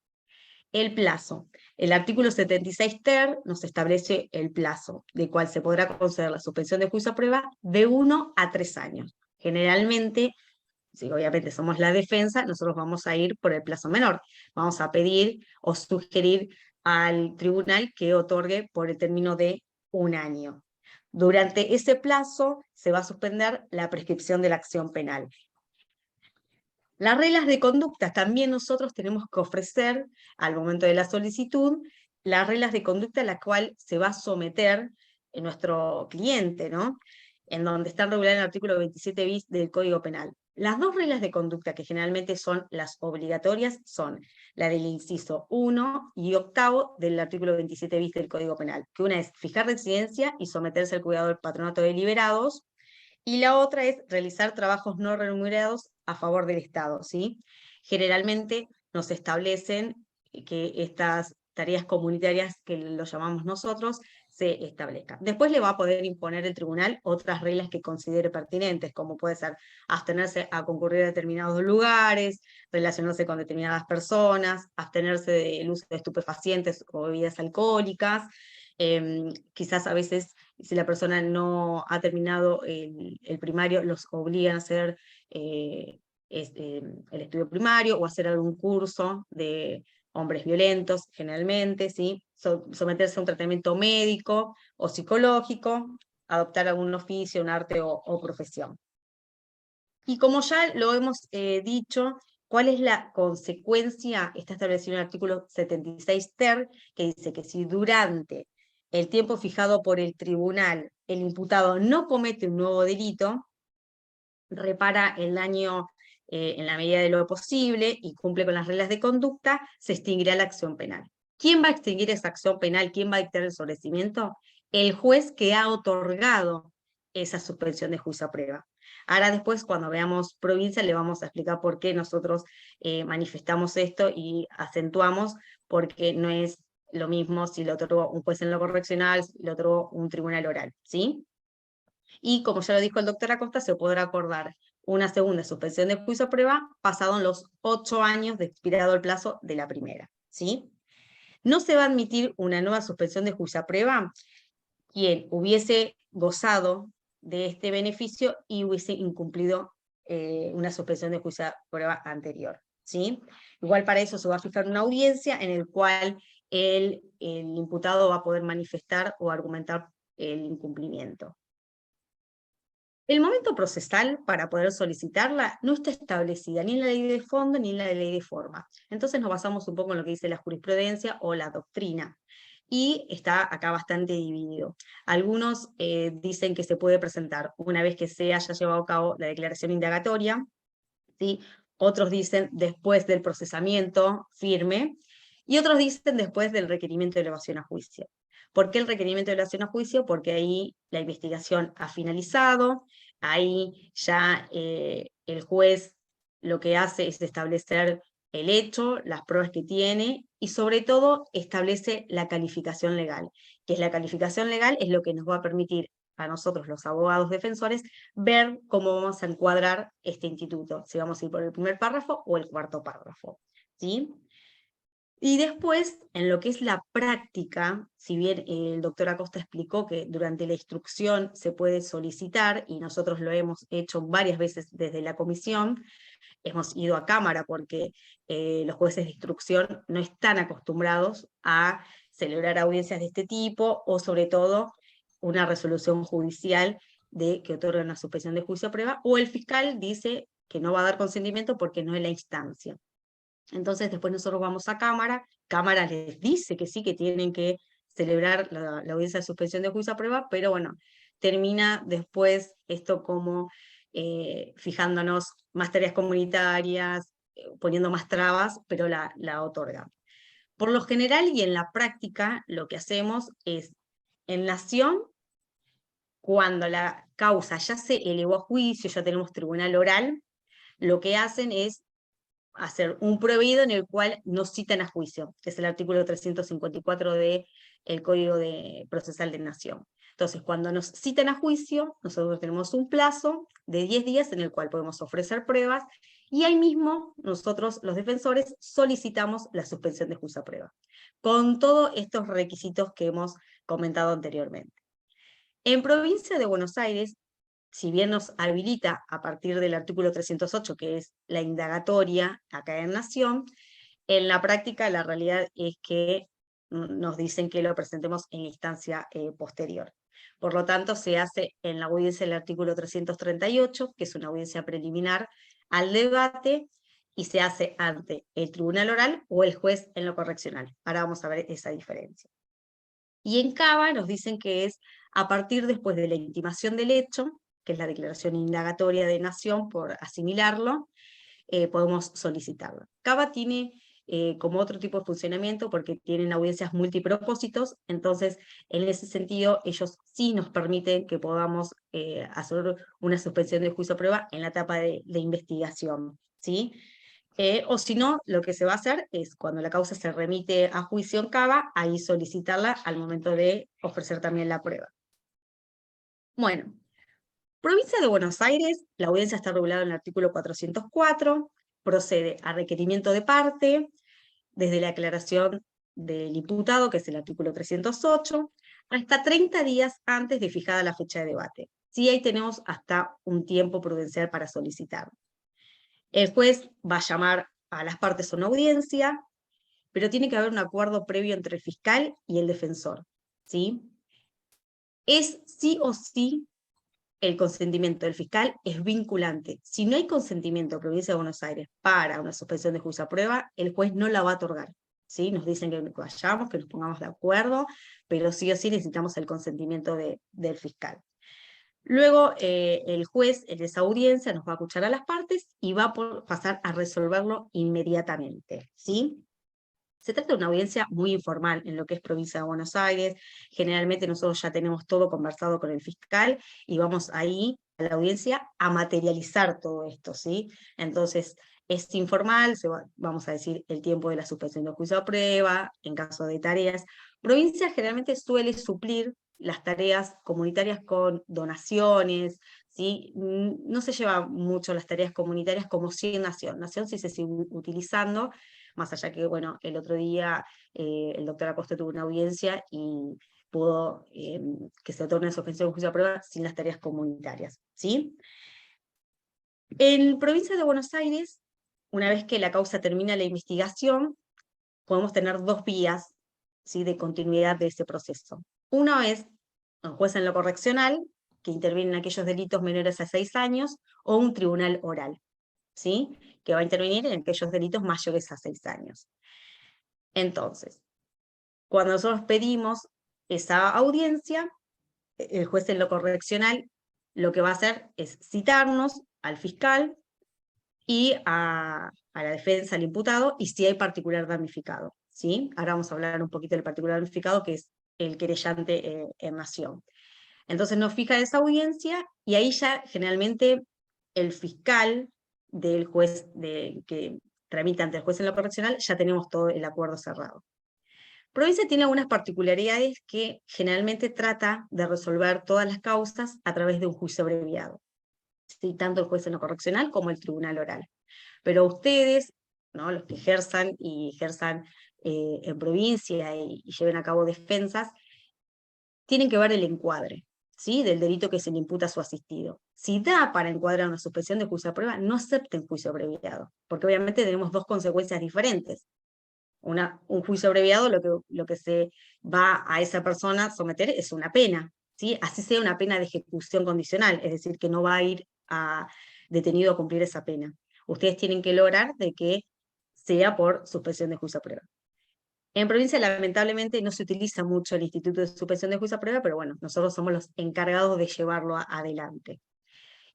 [SPEAKER 2] El plazo. El artículo 76 ter nos establece el plazo, de cual se podrá conceder la suspensión de juicio a prueba de 1 a 3 años. Generalmente, si obviamente somos la defensa, nosotros vamos a ir por el plazo menor. Vamos a pedir o sugerir al tribunal que otorgue por el término de 1 año. Durante ese plazo se va a suspender la prescripción de la acción penal. Las reglas de conducta también nosotros tenemos que ofrecer al momento de la solicitud las reglas de conducta a la cual se va a someter nuestro cliente, ¿no? En donde están reguladas en el artículo 27 bis del Código Penal. Las dos reglas de conducta que generalmente son las obligatorias son la del inciso 1 y 8 del artículo 27 bis del Código Penal, que una es fijar residencia y someterse al cuidado del patronato de liberados, y la otra es realizar trabajos no remunerados a favor del Estado, ¿sí? Generalmente nos establecen que estas tareas comunitarias, que lo llamamos nosotros, se establezcan. Después le va a poder imponer el tribunal otras reglas que considere pertinentes, como puede ser abstenerse a concurrir a determinados lugares, relacionarse con determinadas personas, abstenerse del uso de estupefacientes o bebidas alcohólicas, quizás a veces si la persona no ha terminado el primario, los obligan a hacer el estudio primario o hacer algún curso de hombres violentos, generalmente, ¿sí? Someterse a un tratamiento médico o psicológico, adoptar algún oficio, un arte o profesión. Y como ya lo hemos dicho, ¿cuál es la consecuencia? Está establecido en el artículo 76 ter, que dice que si durante el tiempo fijado por el tribunal el imputado no comete un nuevo delito, repara el daño en la medida de lo posible y cumple con las reglas de conducta, se extinguirá la acción penal. ¿Quién va a extinguir esa acción penal? ¿Quién va a dictar el sobreseimiento? El juez que ha otorgado esa suspensión de juicio a prueba. Ahora después, cuando veamos provincia, le vamos a explicar por qué nosotros manifestamos esto y acentuamos, porque no es lo mismo si lo otorgó un juez en lo correccional, si lo otorgó un tribunal oral, ¿sí? Y como ya lo dijo el doctor Acosta, se podrá acordar una segunda suspensión de juicio a prueba pasados los 8 años de expirado el plazo de la primera, ¿sí? No se va a admitir una nueva suspensión de juicio a prueba quien hubiese gozado de este beneficio y hubiese incumplido una suspensión de juicio a prueba anterior, ¿sí? Igual para eso se va a fijar una audiencia en el cual el imputado va a poder manifestar o argumentar el incumplimiento. El momento procesal para poder solicitarla no está establecida ni en la ley de fondo ni en la ley de forma. Entonces nos basamos un poco en lo que dice la jurisprudencia o la doctrina. Y está acá bastante dividido. Algunos dicen que se puede presentar una vez que se haya llevado a cabo la declaración indagatoria, ¿sí? Otros dicen después del procesamiento firme, y otros dicen después del requerimiento de elevación a juicio. ¿Por qué el requerimiento de elevación a juicio? Porque ahí la investigación ha finalizado, ahí ya el juez lo que hace es establecer el hecho, las pruebas que tiene y sobre todo establece la calificación legal, que es la calificación legal es lo que nos va a permitir a nosotros, los abogados defensores, ver cómo vamos a encuadrar este instituto, si vamos a ir por el primer párrafo o el cuarto párrafo, ¿sí? Y después, en lo que es la práctica, si bien el doctor Acosta explicó que durante la instrucción se puede solicitar, y nosotros lo hemos hecho varias veces desde la comisión, hemos ido a cámara porque los jueces de instrucción no están acostumbrados a celebrar audiencias de este tipo, o sobre todo una resolución judicial de que otorga una suspensión de juicio a prueba, o el fiscal dice que no va a dar consentimiento porque no es la instancia. Entonces después nosotros vamos a cámara, cámara les dice que sí, que tienen que celebrar la audiencia de suspensión de juicio a prueba, pero bueno, termina después esto como fijándonos más tareas comunitarias, poniendo más trabas, pero la otorgan. Por lo general y en la práctica, lo que hacemos es, en nación, cuando la causa ya se elevó a juicio, ya tenemos tribunal oral, lo que hacen es hacer un prohibido en el cual nos citan a juicio, que es el artículo 354 del Código Procesal de Nación. Entonces, cuando nos citan a juicio, nosotros tenemos un plazo de 10 días en el cual podemos ofrecer pruebas, y ahí mismo nosotros, los defensores, solicitamos la suspensión de juicio a prueba, con todos estos requisitos que hemos comentado anteriormente. En provincia de Buenos Aires, si bien nos habilita a partir del artículo 308, que es la indagatoria acá en Nación, en la práctica la realidad es que nos dicen que lo presentemos en instancia posterior. Por lo tanto, se hace en la audiencia del artículo 338, que es una audiencia preliminar al debate, y se hace ante el tribunal oral o el juez en lo correccional. Ahora vamos a ver esa diferencia. Y en Cava nos dicen que es a partir después de la intimación del hecho, que es la declaración indagatoria de Nación, por asimilarlo, podemos solicitarlo. Cava tiene como otro tipo de funcionamiento porque tienen audiencias multipropósitos, entonces en ese sentido ellos sí nos permiten que podamos hacer una suspensión de juicio a prueba en la etapa de investigación, ¿sí? O si no, lo que se va a hacer es, cuando la causa se remite a juicio en Cava, ahí solicitarla al momento de ofrecer también la prueba. Bueno, provincia de Buenos Aires, la audiencia está regulada en el artículo 404, procede a requerimiento de parte, desde la aclaración del imputado, que es el artículo 308, hasta 30 días antes de fijada la fecha de debate. Sí, ahí tenemos hasta un tiempo prudencial para solicitarlo. El juez va a llamar a las partes a una audiencia, pero tiene que haber un acuerdo previo entre el fiscal y el defensor, ¿sí? Es sí o sí el consentimiento del fiscal es vinculante. Si no hay consentimiento de Provincia de Buenos Aires para una suspensión de juicio a prueba, el juez no la va a otorgar, ¿sí? Nos dicen que vayamos, que nos pongamos de acuerdo, pero sí o sí necesitamos el consentimiento del fiscal. Luego el juez en esa audiencia nos va a escuchar a las partes y va a pasar a resolverlo inmediatamente, ¿sí? Se trata de una audiencia muy informal en lo que es Provincia de Buenos Aires. Generalmente nosotros ya tenemos todo conversado con el fiscal y vamos ahí a la audiencia a materializar todo esto, ¿sí? Entonces es informal, vamos a decir el tiempo de la suspensión de juicio a prueba, en caso de tareas. Provincia generalmente suele suplir las tareas comunitarias con donaciones, ¿sí? No se lleva mucho las tareas comunitarias como si en Nación. Nación sí se sigue utilizando, más allá que, bueno, el otro día el doctor Acosta tuvo una audiencia y pudo que se otorgue una suspensión de juicio a prueba sin las tareas comunitarias, ¿sí? En provincia de Buenos Aires, una vez que la causa termina la investigación, podemos tener dos vías, ¿sí?, de continuidad de ese proceso. Uno es un juez en lo correccional, que interviene en aquellos delitos menores a 6 años, o un tribunal oral, ¿sí?, que va a intervenir en aquellos delitos mayores a 6 años. Entonces, cuando nosotros pedimos esa audiencia, el juez en lo correccional lo que va a hacer es citarnos al fiscal y a la defensa, al imputado, y si hay particular damnificado, ¿sí? Ahora vamos a hablar un poquito del particular damnificado, que es el querellante en Nación. Entonces nos fija esa audiencia, y ahí ya generalmente el fiscal del juez que tramita ante el juez en lo correccional, ya tenemos todo el acuerdo cerrado. Provincia tiene algunas particularidades que generalmente trata de resolver todas las causas a través de un juicio abreviado, ¿sí? Tanto el juez en lo correccional como el tribunal oral. Pero ustedes, ¿no?, los que ejerzan en provincia y lleven a cabo defensas, tienen que ver el encuadre, ¿sí?, del delito que se le imputa a su asistido. Si da para encuadrar una suspensión de juicio a prueba, no acepten juicio abreviado, porque obviamente tenemos dos consecuencias diferentes. Un juicio abreviado, lo que se va a esa persona a someter es una pena, ¿sí? Así sea una pena de ejecución condicional, es decir, que no va a ir detenido a cumplir esa pena. Ustedes tienen que lograr de que sea por suspensión de juicio a prueba. En provincia, lamentablemente, no se utiliza mucho el instituto de suspensión de juicio a prueba, pero bueno, nosotros somos los encargados de llevarlo adelante.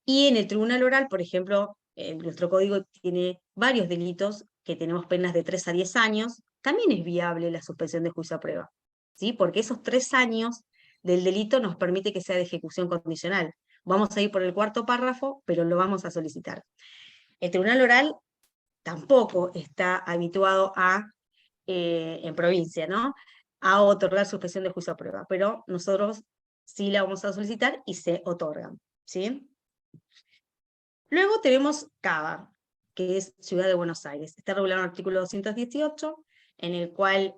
[SPEAKER 2] Y en el tribunal oral, por ejemplo, nuestro código tiene varios delitos que tenemos penas de 3 a 10 años, también es viable la suspensión de juicio a prueba, ¿sí? Porque esos 3 años del delito nos permite que sea de ejecución condicional. Vamos a ir por el cuarto párrafo, pero lo vamos a solicitar. El tribunal oral tampoco está habituado en provincia, ¿no?, a otorgar suspensión de juicio a prueba, pero nosotros sí la vamos a solicitar y se otorgan, ¿sí? Luego tenemos Cava, que es Ciudad de Buenos Aires. Está regulado en el artículo 218, en el cual,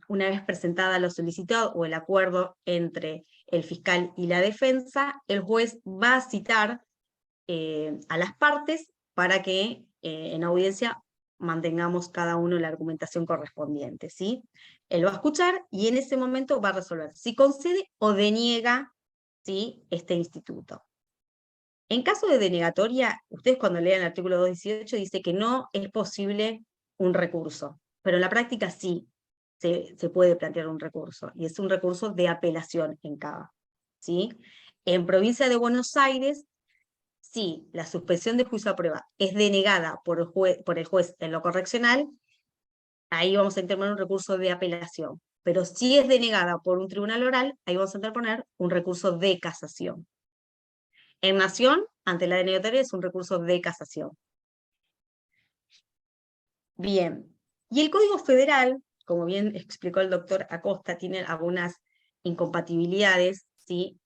[SPEAKER 2] una vez presentada lo solicitado o el acuerdo entre el fiscal y la defensa, el juez va a citar a las partes para que en audiencia mantengamos cada uno la argumentación correspondiente, ¿sí? Él va a escuchar y en ese momento va a resolver si concede o deniega, ¿sí?, este instituto. En caso de denegatoria, ustedes cuando lean el artículo 218 dice que no es posible un recurso, pero en la práctica sí se puede plantear un recurso, y es un recurso de apelación en Cava, ¿sí? En provincia de Buenos Aires, si la suspensión de juicio a prueba es denegada por el juez en lo correccional, ahí vamos a interponer un recurso de apelación. Pero si es denegada por un tribunal oral, ahí vamos a interponer un recurso de casación. En Nación, ante la denegatoria, es un recurso de casación. Bien, y el Código Federal, como bien explicó el doctor Acosta, tiene algunas incompatibilidades, ¿sí?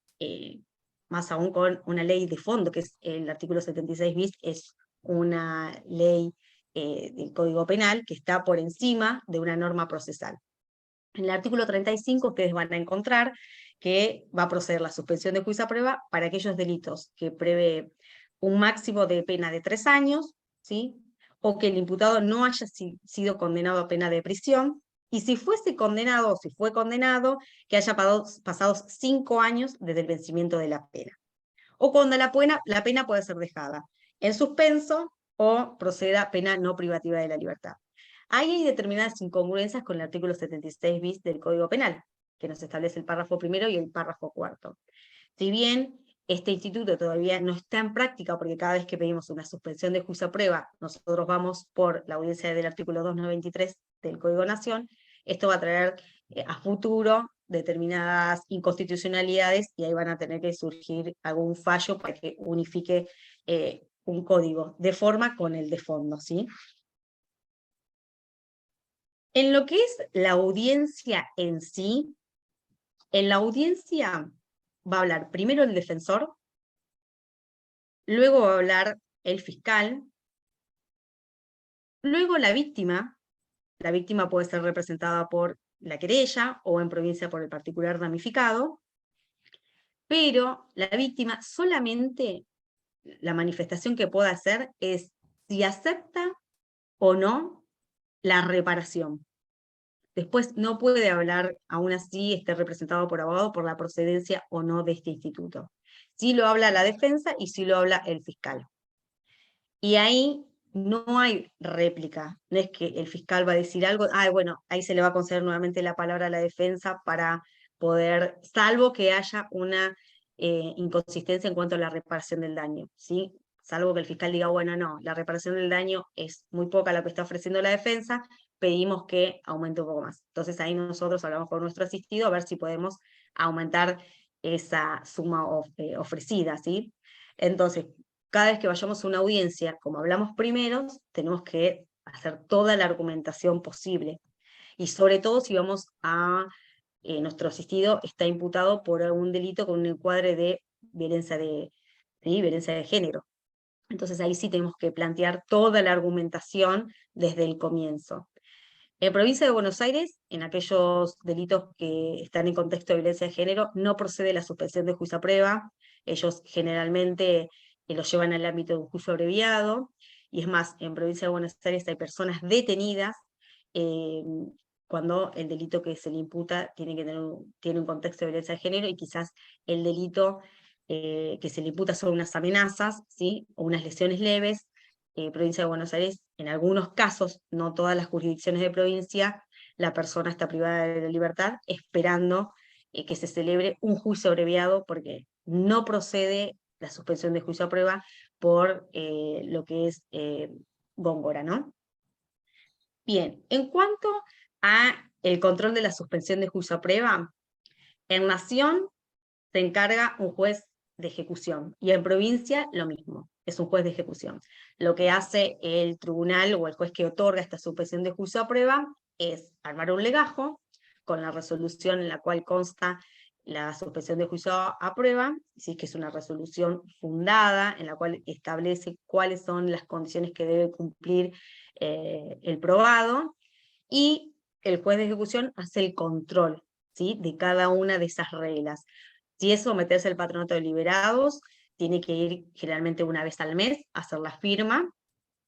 [SPEAKER 2] Más aún con una ley de fondo, que es el artículo 76 bis, es una ley del Código Penal que está por encima de una norma procesal. En el artículo 35 ustedes van a encontrar que va a proceder la suspensión de juicio a prueba para aquellos delitos que prevé un máximo de pena de 3 años, ¿sí?, o que el imputado no haya sido condenado a pena de prisión, y si fuese condenado o si fue condenado, que haya pasado 5 años desde el vencimiento de la pena. O cuando la pena puede ser dejada en suspenso o proceda pena no privativa de la libertad. Ahí hay determinadas incongruencias con el artículo 76 bis del Código Penal, que nos establece el párrafo primero y el párrafo cuarto. Si bien este instituto todavía no está en práctica, porque cada vez que pedimos una suspensión de juicio a prueba, nosotros vamos por la audiencia del artículo 293 del Código Nación, esto va a traer a futuro determinadas inconstitucionalidades y ahí van a tener que surgir algún fallo para que unifique un código de forma con el de fondo, ¿sí? En lo que es la audiencia en sí, en la audiencia va a hablar primero el defensor, luego va a hablar el fiscal, luego la víctima puede ser representada por la querella o en provincia por el particular damnificado, pero la víctima solamente la manifestación que puede hacer es si acepta o no la reparación. Después no puede hablar, aún así esté representado por abogado, por la procedencia o no de este instituto. Sí lo habla la defensa y sí lo habla el fiscal. Y ahí no hay réplica, no es que el fiscal va a decir algo, bueno, ahí se le va a conceder nuevamente la palabra a la defensa para poder, salvo que haya una inconsistencia en cuanto a la reparación del daño, ¿sí? Salvo que el fiscal diga, bueno, no, la reparación del daño es muy poca la que está ofreciendo la defensa, pedimos que aumente un poco más. Entonces ahí nosotros hablamos con nuestro asistido a ver si podemos aumentar esa suma ofrecida, ¿sí? Entonces, cada vez que vayamos a una audiencia, como hablamos primero, tenemos que hacer toda la argumentación posible. Y sobre todo si vamos a nuestro asistido está imputado por algún delito con un encuadre de violencia ¿sí? Violencia de género. Entonces ahí sí tenemos que plantear toda la argumentación desde el comienzo. En provincia de Buenos Aires, en aquellos delitos que están en contexto de violencia de género, no procede la suspensión de juicio a prueba. Ellos generalmente los llevan al ámbito de un juicio abreviado. Y es más, en provincia de Buenos Aires hay personas detenidas eh, cuando el delito que se le imputa tiene un contexto de violencia de género y quizás el delito que se le imputa son unas amenazas, ¿sí? O unas lesiones leves. Provincia de Buenos Aires, en algunos casos, no todas las jurisdicciones de provincia, la persona está privada de la libertad esperando que se celebre un juicio abreviado porque no procede la suspensión de juicio a prueba por lo que es Góngora, ¿no? Bien, en cuanto a el control de la suspensión de juicio a prueba, en Nación se encarga un juez de ejecución y en provincia lo mismo, es un juez de ejecución. Lo que hace el tribunal o el juez que otorga esta suspensión de juicio a prueba es armar un legajo con la resolución en la cual consta la suspensión de juicio a prueba, ¿sí? Que es una resolución fundada en la cual establece cuáles son las condiciones que debe cumplir el probado, y el juez de ejecución hace el control, ¿sí? De cada una de esas reglas. Si es someterse al patronato de liberados, tiene que ir generalmente una vez al mes a hacer la firma,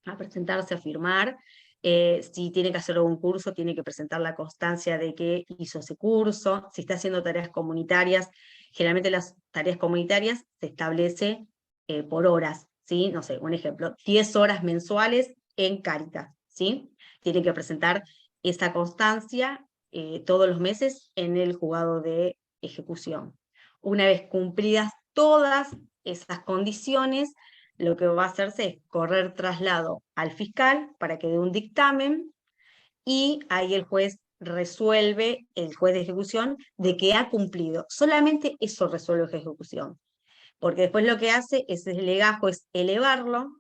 [SPEAKER 2] a presentarse a firmar. Si tiene que hacer algún curso, tiene que presentar la constancia de que hizo ese curso. Si está haciendo tareas comunitarias, generalmente las tareas comunitarias se establece por horas, ¿sí? No sé, un ejemplo, 10 horas mensuales en Cáritas, ¿sí? Tiene que presentar esa constancia todos los meses en el juzgado de ejecución. Una vez cumplidas todas esas condiciones, lo que va a hacerse es correr traslado al fiscal para que dé un dictamen y ahí el juez resuelve, el juez de ejecución, de que ha cumplido. Solamente eso resuelve el juez de ejecución. Porque después lo que hace es el legajo, es elevarlo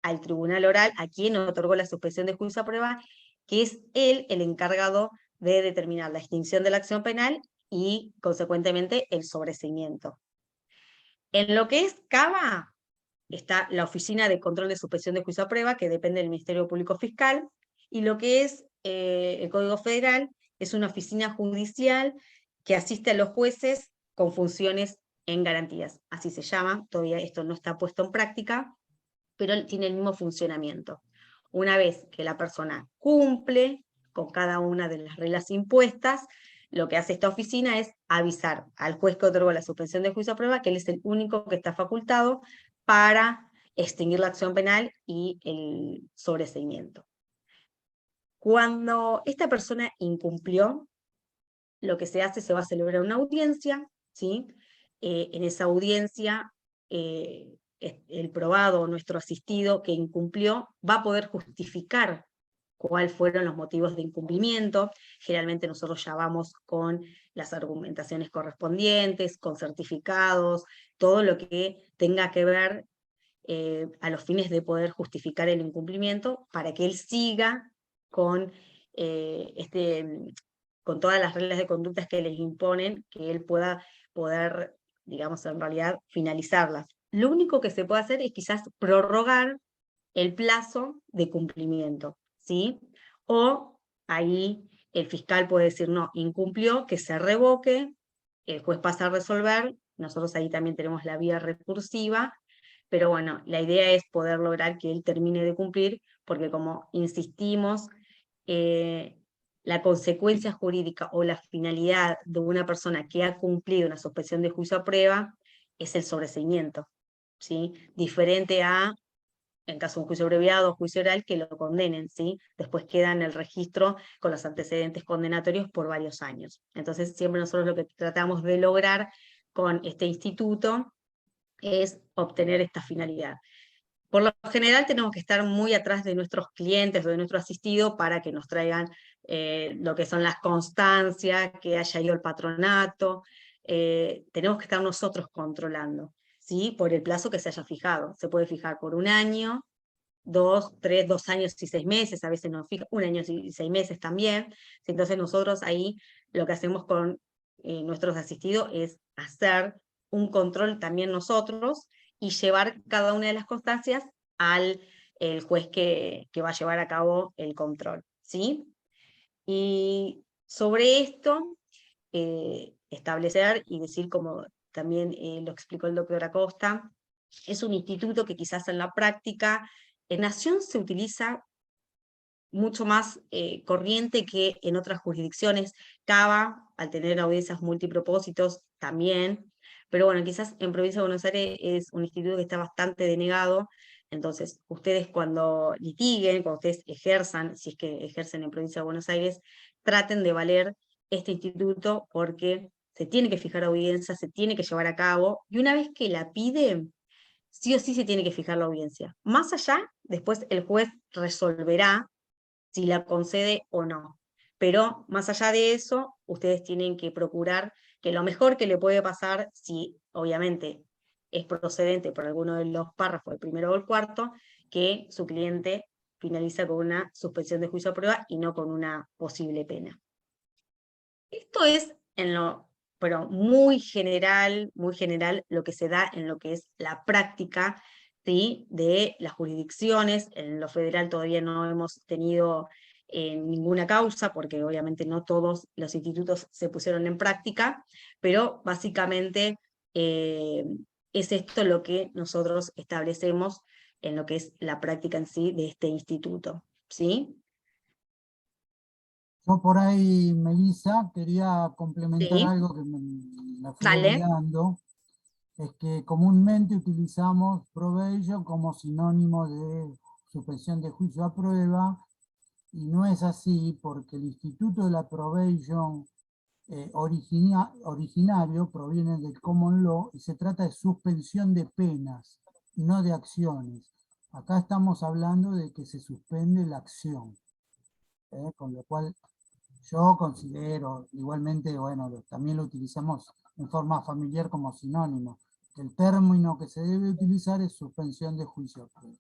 [SPEAKER 2] al tribunal oral, a quien otorgó la suspensión de juicio a prueba, que es él el encargado de determinar la extinción de la acción penal y, consecuentemente, el sobreseimiento. En lo que es Cava, está la Oficina de Control de Suspensión de Juicio a Prueba, que depende del Ministerio Público Fiscal, y lo que es el Código Federal es una oficina judicial que asiste a los jueces con funciones en garantías. Así se llama, todavía esto no está puesto en práctica, pero tiene el mismo funcionamiento. Una vez que la persona cumple con cada una de las reglas impuestas, lo que hace esta oficina es avisar al juez que otorgó la suspensión de juicio a prueba que él es el único que está facultado para extinguir la acción penal y el sobreseimiento. Cuando esta persona incumplió, lo que se hace, se va a celebrar una audiencia, ¿sí? En esa audiencia, el probado, nuestro asistido que incumplió, va a poder justificar cuáles fueron los motivos de incumplimiento. Generalmente nosotros ya vamos con las argumentaciones correspondientes, con certificados, todo lo que tenga que ver a los fines de poder justificar el incumplimiento para que él siga con, con todas las reglas de conductas que les imponen, que él pueda poder, digamos, en realidad finalizarlas. Lo único que se puede hacer es quizás prorrogar el plazo de cumplimiento, ¿sí? O ahí el fiscal puede decir, no, incumplió, que se revoque, el juez pasa a resolver, nosotros ahí también tenemos la vía recursiva, pero bueno, la idea es poder lograr que él termine de cumplir, porque como insistimos, la consecuencia jurídica o la finalidad de una persona que ha cumplido una suspensión de juicio a prueba es el sobreseimiento, ¿sí? Diferente a, en caso de un juicio abreviado o juicio oral, que lo condenen, ¿sí? Después queda en el registro con los antecedentes condenatorios por varios años. Entonces, siempre nosotros lo que tratamos de lograr con este instituto es obtener esta finalidad. Por lo general tenemos que estar muy atrás de nuestros clientes o de nuestro asistido para que nos traigan lo que son las constancias, que haya ido el patronato. Tenemos que estar nosotros controlando, ¿sí? Por el plazo que se haya fijado. Se puede fijar por un año, 2, 3, 2 años y 6 meses, a veces nos fija 1 año y 6 meses también. Entonces nosotros ahí lo que hacemos con nuestros asistidos es hacer un control también nosotros y llevar cada una de las constancias al el juez que va a llevar a cabo el control, ¿sí? Y sobre esto, establecer y decir, como también lo explicó el doctor Acosta, es un instituto que quizás en la práctica en Nación se utiliza mucho más corriente que en otras jurisdicciones. Cava, al tener audiencias multipropósitos, también, pero bueno, quizás en Provincia de Buenos Aires es un instituto que está bastante denegado. Entonces, ustedes cuando litiguen, cuando ustedes ejerzan, si es que ejercen en Provincia de Buenos Aires, traten de valer este instituto, porque se tiene que fijar audiencia, se tiene que llevar a cabo, y una vez que la piden, sí o sí se tiene que fijar la audiencia. Más allá, después el juez resolverá si la concede o no. Pero más allá de eso, ustedes tienen que procurar que lo mejor que le puede pasar, si obviamente es procedente por alguno de los párrafos, el primero o el cuarto, que su cliente finaliza con una suspensión de juicio a prueba y no con una posible pena. Esto es en lo, pero muy general, lo que se da en lo que es la práctica, ¿sí?, de las jurisdicciones. En lo federal todavía no hemos tenido ninguna causa, porque obviamente no todos los institutos se pusieron en práctica, pero básicamente eh, es esto lo que nosotros establecemos en lo que es la práctica en sí de este instituto, ¿sí?
[SPEAKER 1] Yo por ahí, Melissa, quería complementar
[SPEAKER 2] Sí,
[SPEAKER 1] algo que me fui
[SPEAKER 2] dale.
[SPEAKER 1] olvidando. Es que comúnmente utilizamos probation como sinónimo de suspensión de juicio a prueba, y no es así, porque el instituto de la probation originario proviene del common law y se trata de suspensión de penas, no de acciones. Acá estamos hablando de que se suspende la acción, con lo cual yo considero, igualmente, bueno, también lo utilizamos en forma familiar como sinónimo, que el término que se debe utilizar es suspensión de juicio a prueba.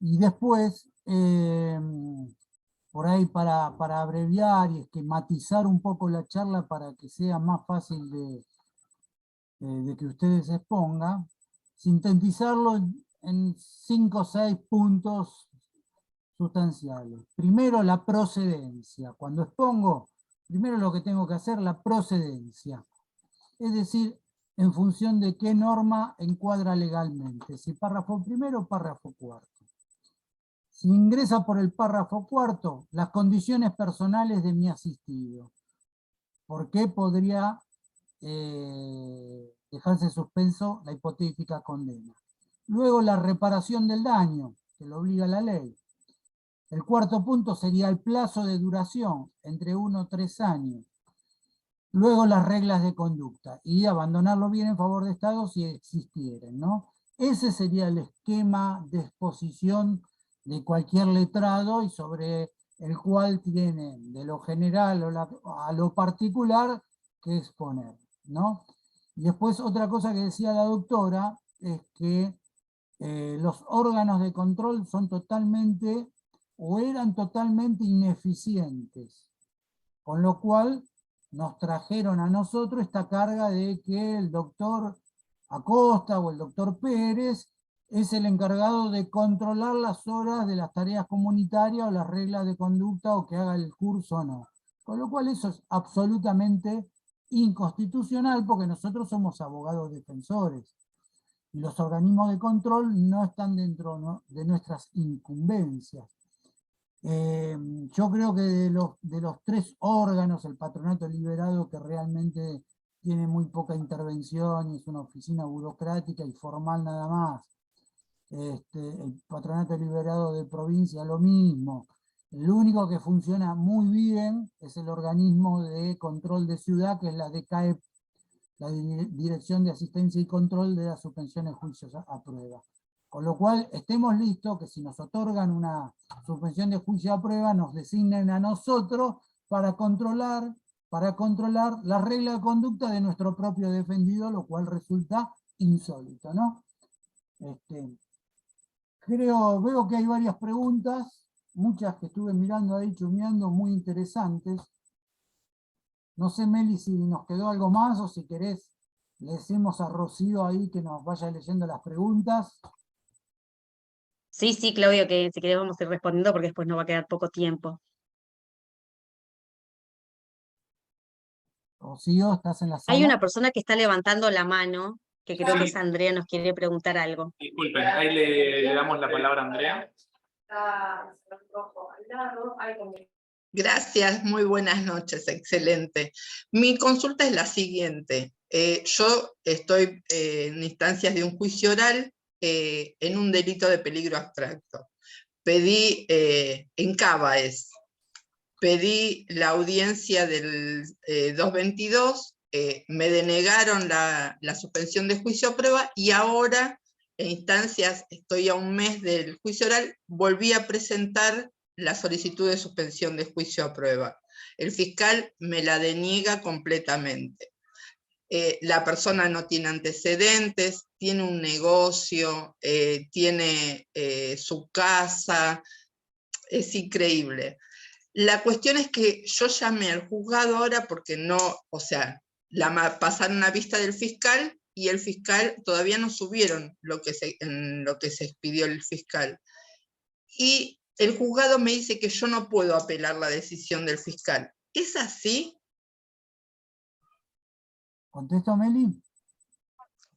[SPEAKER 1] Y después, por ahí para abreviar y esquematizar un poco la charla para que sea más fácil de que ustedes expongan, sintetizarlo en 5 o 6 puntos sustanciales. Primero, la procedencia. Cuando expongo, primero lo que tengo que hacer, la procedencia. Es decir, en función de qué norma encuadra legalmente, si párrafo primero o párrafo cuarto. Si ingresa por el párrafo cuarto, las condiciones personales de mi asistido. ¿Por qué podría dejarse suspenso la hipotética condena? Luego, la reparación del daño, que lo obliga la ley. El cuarto punto sería el plazo de duración, entre 1 y 3 años. Luego, las reglas de conducta y abandonarlo bien en favor de Estado si existieran, ¿no? Ese sería el esquema de exposición de cualquier letrado, y sobre el cual tienen de lo general a lo particular que exponer, ¿no? Y después otra cosa que decía la doctora es que los órganos de control son totalmente o eran totalmente ineficientes, con lo cual nos trajeron a nosotros esta carga de que el doctor Acosta o el doctor Pérez es el encargado de controlar las horas de las tareas comunitarias o las reglas de conducta, o que haga el curso o no. Con lo cual eso es absolutamente inconstitucional, porque nosotros somos abogados defensores y los organismos de control no están dentro, ¿no?, de nuestras incumbencias. Yo creo que de los 3 órganos, el Patronato Liberado, que realmente tiene muy poca intervención y es una oficina burocrática y formal nada más. El Patronato Liberado de Provincia, lo mismo. El único que funciona muy bien es el organismo de control de ciudad, que es la DCAEP, la Dirección de Asistencia y Control de las Suspensiones de Juicios a Prueba. Con lo cual, estemos listos que si nos otorgan una suspensión de juicio a prueba, nos designen a nosotros para controlar la regla de conducta de nuestro propio defendido, lo cual resulta insólito, ¿no? Veo que hay varias preguntas, muchas que estuve mirando ahí, chumeando, muy interesantes. No sé, Meli, si nos quedó algo más o si querés, le decimos a Rocío ahí que nos vaya leyendo las preguntas.
[SPEAKER 2] Sí, sí, Claudio, que si querés vamos a ir respondiendo porque después nos va a quedar poco tiempo.
[SPEAKER 1] Rocío, ¿estás en la
[SPEAKER 2] Hay
[SPEAKER 1] sala?
[SPEAKER 2] una persona que está levantando la mano, que creo que es
[SPEAKER 3] Sí,
[SPEAKER 2] Andrea, nos quiere preguntar algo.
[SPEAKER 3] disculpen, ahí le damos la palabra a Andrea.
[SPEAKER 4] Gracias, muy buenas noches, excelente. Mi consulta es la siguiente. Yo estoy en instancias de un juicio oral en un delito de peligro abstracto. Pedí, en Cava pedí la audiencia del 222, me denegaron la suspensión de juicio a prueba y ahora, en instancias, estoy a un mes del juicio oral, volví a presentar la solicitud de suspensión de juicio a prueba. El fiscal me la deniega completamente. La persona no tiene antecedentes, tiene un negocio, tiene su casa, es increíble. La cuestión es que yo llamé al juzgado ahora porque no, o sea, pasaron a vista del fiscal y el fiscal todavía no subieron lo que se expidió el fiscal. Y el juzgado me dice que yo no puedo apelar la decisión del fiscal. ¿Es así?
[SPEAKER 1] ¿Contesto, Meli?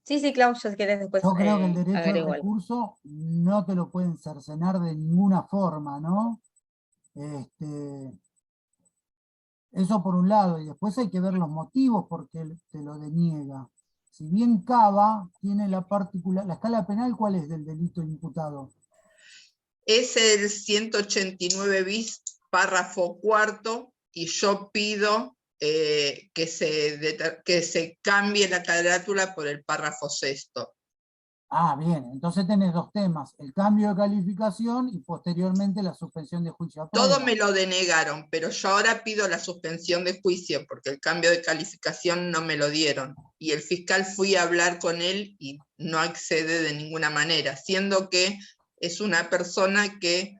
[SPEAKER 2] Sí, sí, Claudio, si querés después
[SPEAKER 1] Yo creo que el derecho al
[SPEAKER 2] agrego algo.
[SPEAKER 1] recurso no te lo pueden cercenar de ninguna forma, ¿no? Eso por un lado, y después hay que ver los motivos por qué te lo deniega. Si bien Cava tiene la escala penal, ¿cuál es del delito imputado?
[SPEAKER 4] Es el 189 bis, párrafo cuarto, y yo pido que se cambie la carátula por el párrafo sexto.
[SPEAKER 1] Ah, bien, entonces tenés dos temas, el cambio de calificación y posteriormente la suspensión de juicio a prueba.
[SPEAKER 4] Todo me lo denegaron, pero yo ahora pido la suspensión de juicio porque el cambio de calificación no me lo dieron. Y el fiscal fui a hablar con él y no accede de ninguna manera, siendo que es una persona que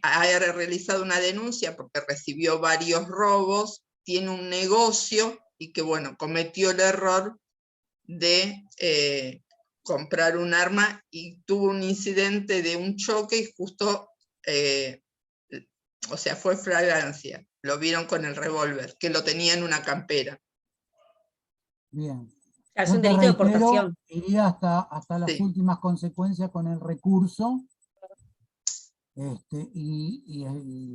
[SPEAKER 4] ha realizado una denuncia porque recibió varios robos, tiene un negocio y que, bueno, cometió el error de comprar un arma y tuvo un incidente de un choque y justo, o sea, fue flagrancia. Lo vieron con el revólver, que lo tenía en una campera.
[SPEAKER 1] Bien.
[SPEAKER 2] Es
[SPEAKER 1] Yo
[SPEAKER 2] un
[SPEAKER 1] te
[SPEAKER 2] delito de
[SPEAKER 1] reitero,
[SPEAKER 2] deportación.
[SPEAKER 1] iría hasta las
[SPEAKER 4] Sí.
[SPEAKER 1] últimas consecuencias con el recurso. Lo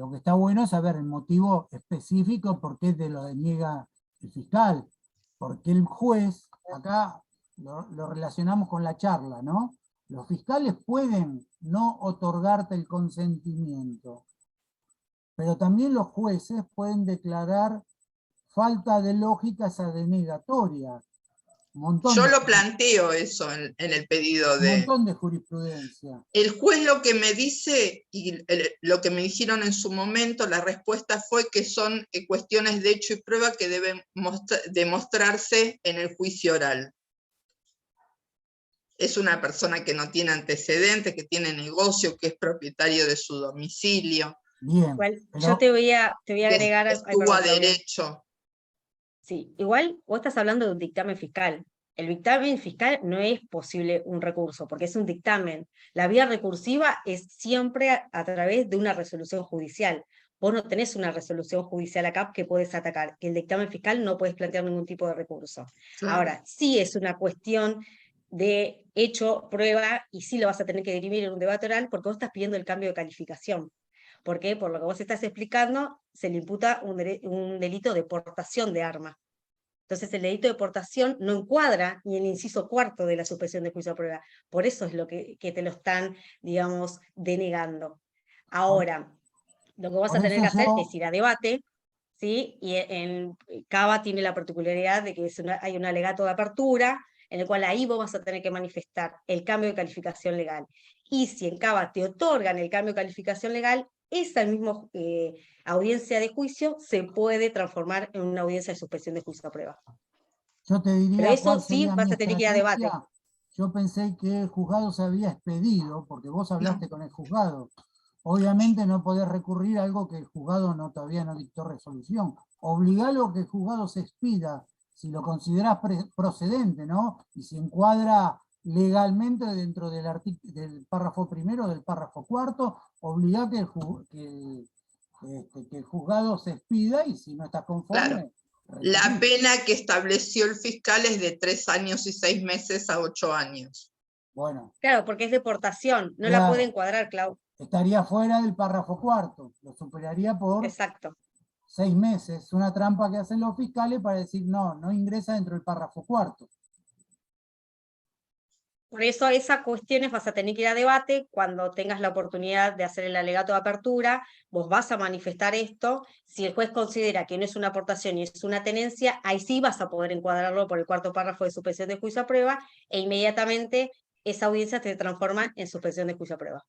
[SPEAKER 1] que está bueno es saber el motivo específico por qué te lo deniega el fiscal. Porque el juez, acá lo relacionamos con la charla, ¿no? Los fiscales pueden no otorgarte el consentimiento, pero también los jueces pueden declarar falta de lógica esa denegatoria.
[SPEAKER 4] Yo lo planteo eso en el pedido
[SPEAKER 1] Un
[SPEAKER 4] de...
[SPEAKER 1] montón de jurisprudencia.
[SPEAKER 4] El juez lo que me dice, y lo que me dijeron en su momento, la respuesta fue que son cuestiones de hecho y prueba que deben demostrarse en el juicio oral. Es una persona que no tiene antecedentes, que tiene negocio, que es propietario de su domicilio.
[SPEAKER 1] Bien.
[SPEAKER 2] Igual,
[SPEAKER 1] Pero
[SPEAKER 2] yo te voy a agregar... Ay,
[SPEAKER 4] Estuvo
[SPEAKER 2] perdón,
[SPEAKER 4] a
[SPEAKER 2] Claudia.
[SPEAKER 4] derecho.
[SPEAKER 2] Sí, igual vos estás hablando de un dictamen fiscal. El dictamen fiscal no es posible un recurso, porque es un dictamen. La vía recursiva es siempre a través de una resolución judicial. Vos no tenés una resolución judicial acá que podés atacar. El dictamen fiscal no podés plantear ningún tipo de recurso.
[SPEAKER 4] Claro.
[SPEAKER 2] Ahora, sí es una cuestión de hecho, prueba, y sí lo vas a tener que dirimir en un debate oral, porque vos estás pidiendo el cambio de calificación. Porque, por lo que vos estás explicando, se le imputa un delito de portación de arma. Entonces el delito de portación no encuadra ni el inciso cuarto de la suspensión de juicio a prueba. Por eso es lo que te lo están, digamos, denegando. Ahora, lo que vas a tener que hacer es ir a debate, ¿sí? Y en Cava tiene la particularidad de que hay un alegato de apertura, en el cual ahí vos vas a tener que manifestar el cambio de calificación legal. Y si en Cava te otorgan el cambio de calificación legal, esa misma audiencia de juicio se puede transformar en una audiencia de suspensión de juicio a prueba.
[SPEAKER 1] yo te
[SPEAKER 2] Pero
[SPEAKER 1] diría
[SPEAKER 2] eso
[SPEAKER 1] cuál
[SPEAKER 2] sí
[SPEAKER 1] sería
[SPEAKER 2] vas
[SPEAKER 1] mi
[SPEAKER 2] a tener que ir a debate.
[SPEAKER 1] estrategia. yo pensé que el juzgado se había expedido, porque vos hablaste con el juzgado. Obviamente no podés recurrir a algo que el juzgado todavía no dictó resolución. Obligalo a que el juzgado se expida, si lo considerás procedente, ¿no? Y si encuadra legalmente dentro del párrafo primero, del párrafo cuarto, obligá que el juzgado se expida, y si no estás conforme...
[SPEAKER 4] Claro. La pena que estableció el fiscal es de 3 años y 6 meses a 8 años.
[SPEAKER 1] Bueno.
[SPEAKER 2] Claro, porque es deportación, no
[SPEAKER 1] Claro.
[SPEAKER 2] la puede encuadrar, Clau.
[SPEAKER 1] Estaría fuera del párrafo cuarto, lo superaría por
[SPEAKER 2] Exacto.
[SPEAKER 1] 6 meses. Una trampa que hacen los fiscales para decir no ingresa dentro del párrafo cuarto.
[SPEAKER 2] Por eso esas cuestiones vas a tener que ir a debate cuando tengas la oportunidad de hacer el alegato de apertura, vos vas a manifestar esto, si el juez considera que no es una aportación y es una tenencia, ahí sí vas a poder encuadrarlo por el cuarto párrafo de suspensión de juicio a prueba, e inmediatamente esa audiencia se transforma en suspensión de juicio a prueba.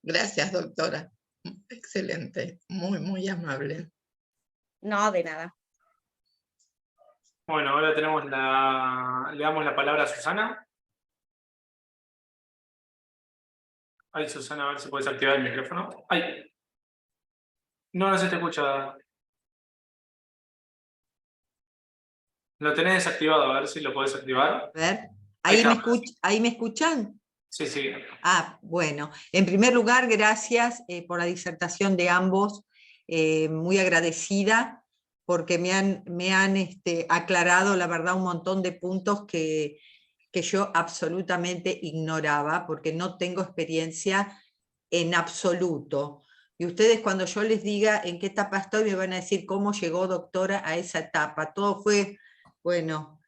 [SPEAKER 4] Gracias, doctora. Excelente, muy, muy amable.
[SPEAKER 2] No, de nada.
[SPEAKER 3] Bueno, ahora le damos la palabra a Susana. Ay, Susana, a ver si puedes activar el micrófono. Ay. No se te escucha. Lo tenés desactivado, a ver si lo podés activar.
[SPEAKER 5] A ver,
[SPEAKER 3] Ahí
[SPEAKER 5] ¿ahí me escuchan?
[SPEAKER 3] Sí, sí.
[SPEAKER 5] Ah, bueno. En primer lugar, gracias por la disertación de ambos. Muy agradecida porque me han aclarado, la verdad, un montón de puntos que yo absolutamente ignoraba, porque no tengo experiencia en absoluto. Y ustedes, cuando yo les diga en qué etapa estoy, me van a decir cómo llegó, doctora, a esa etapa. Todo fue, bueno,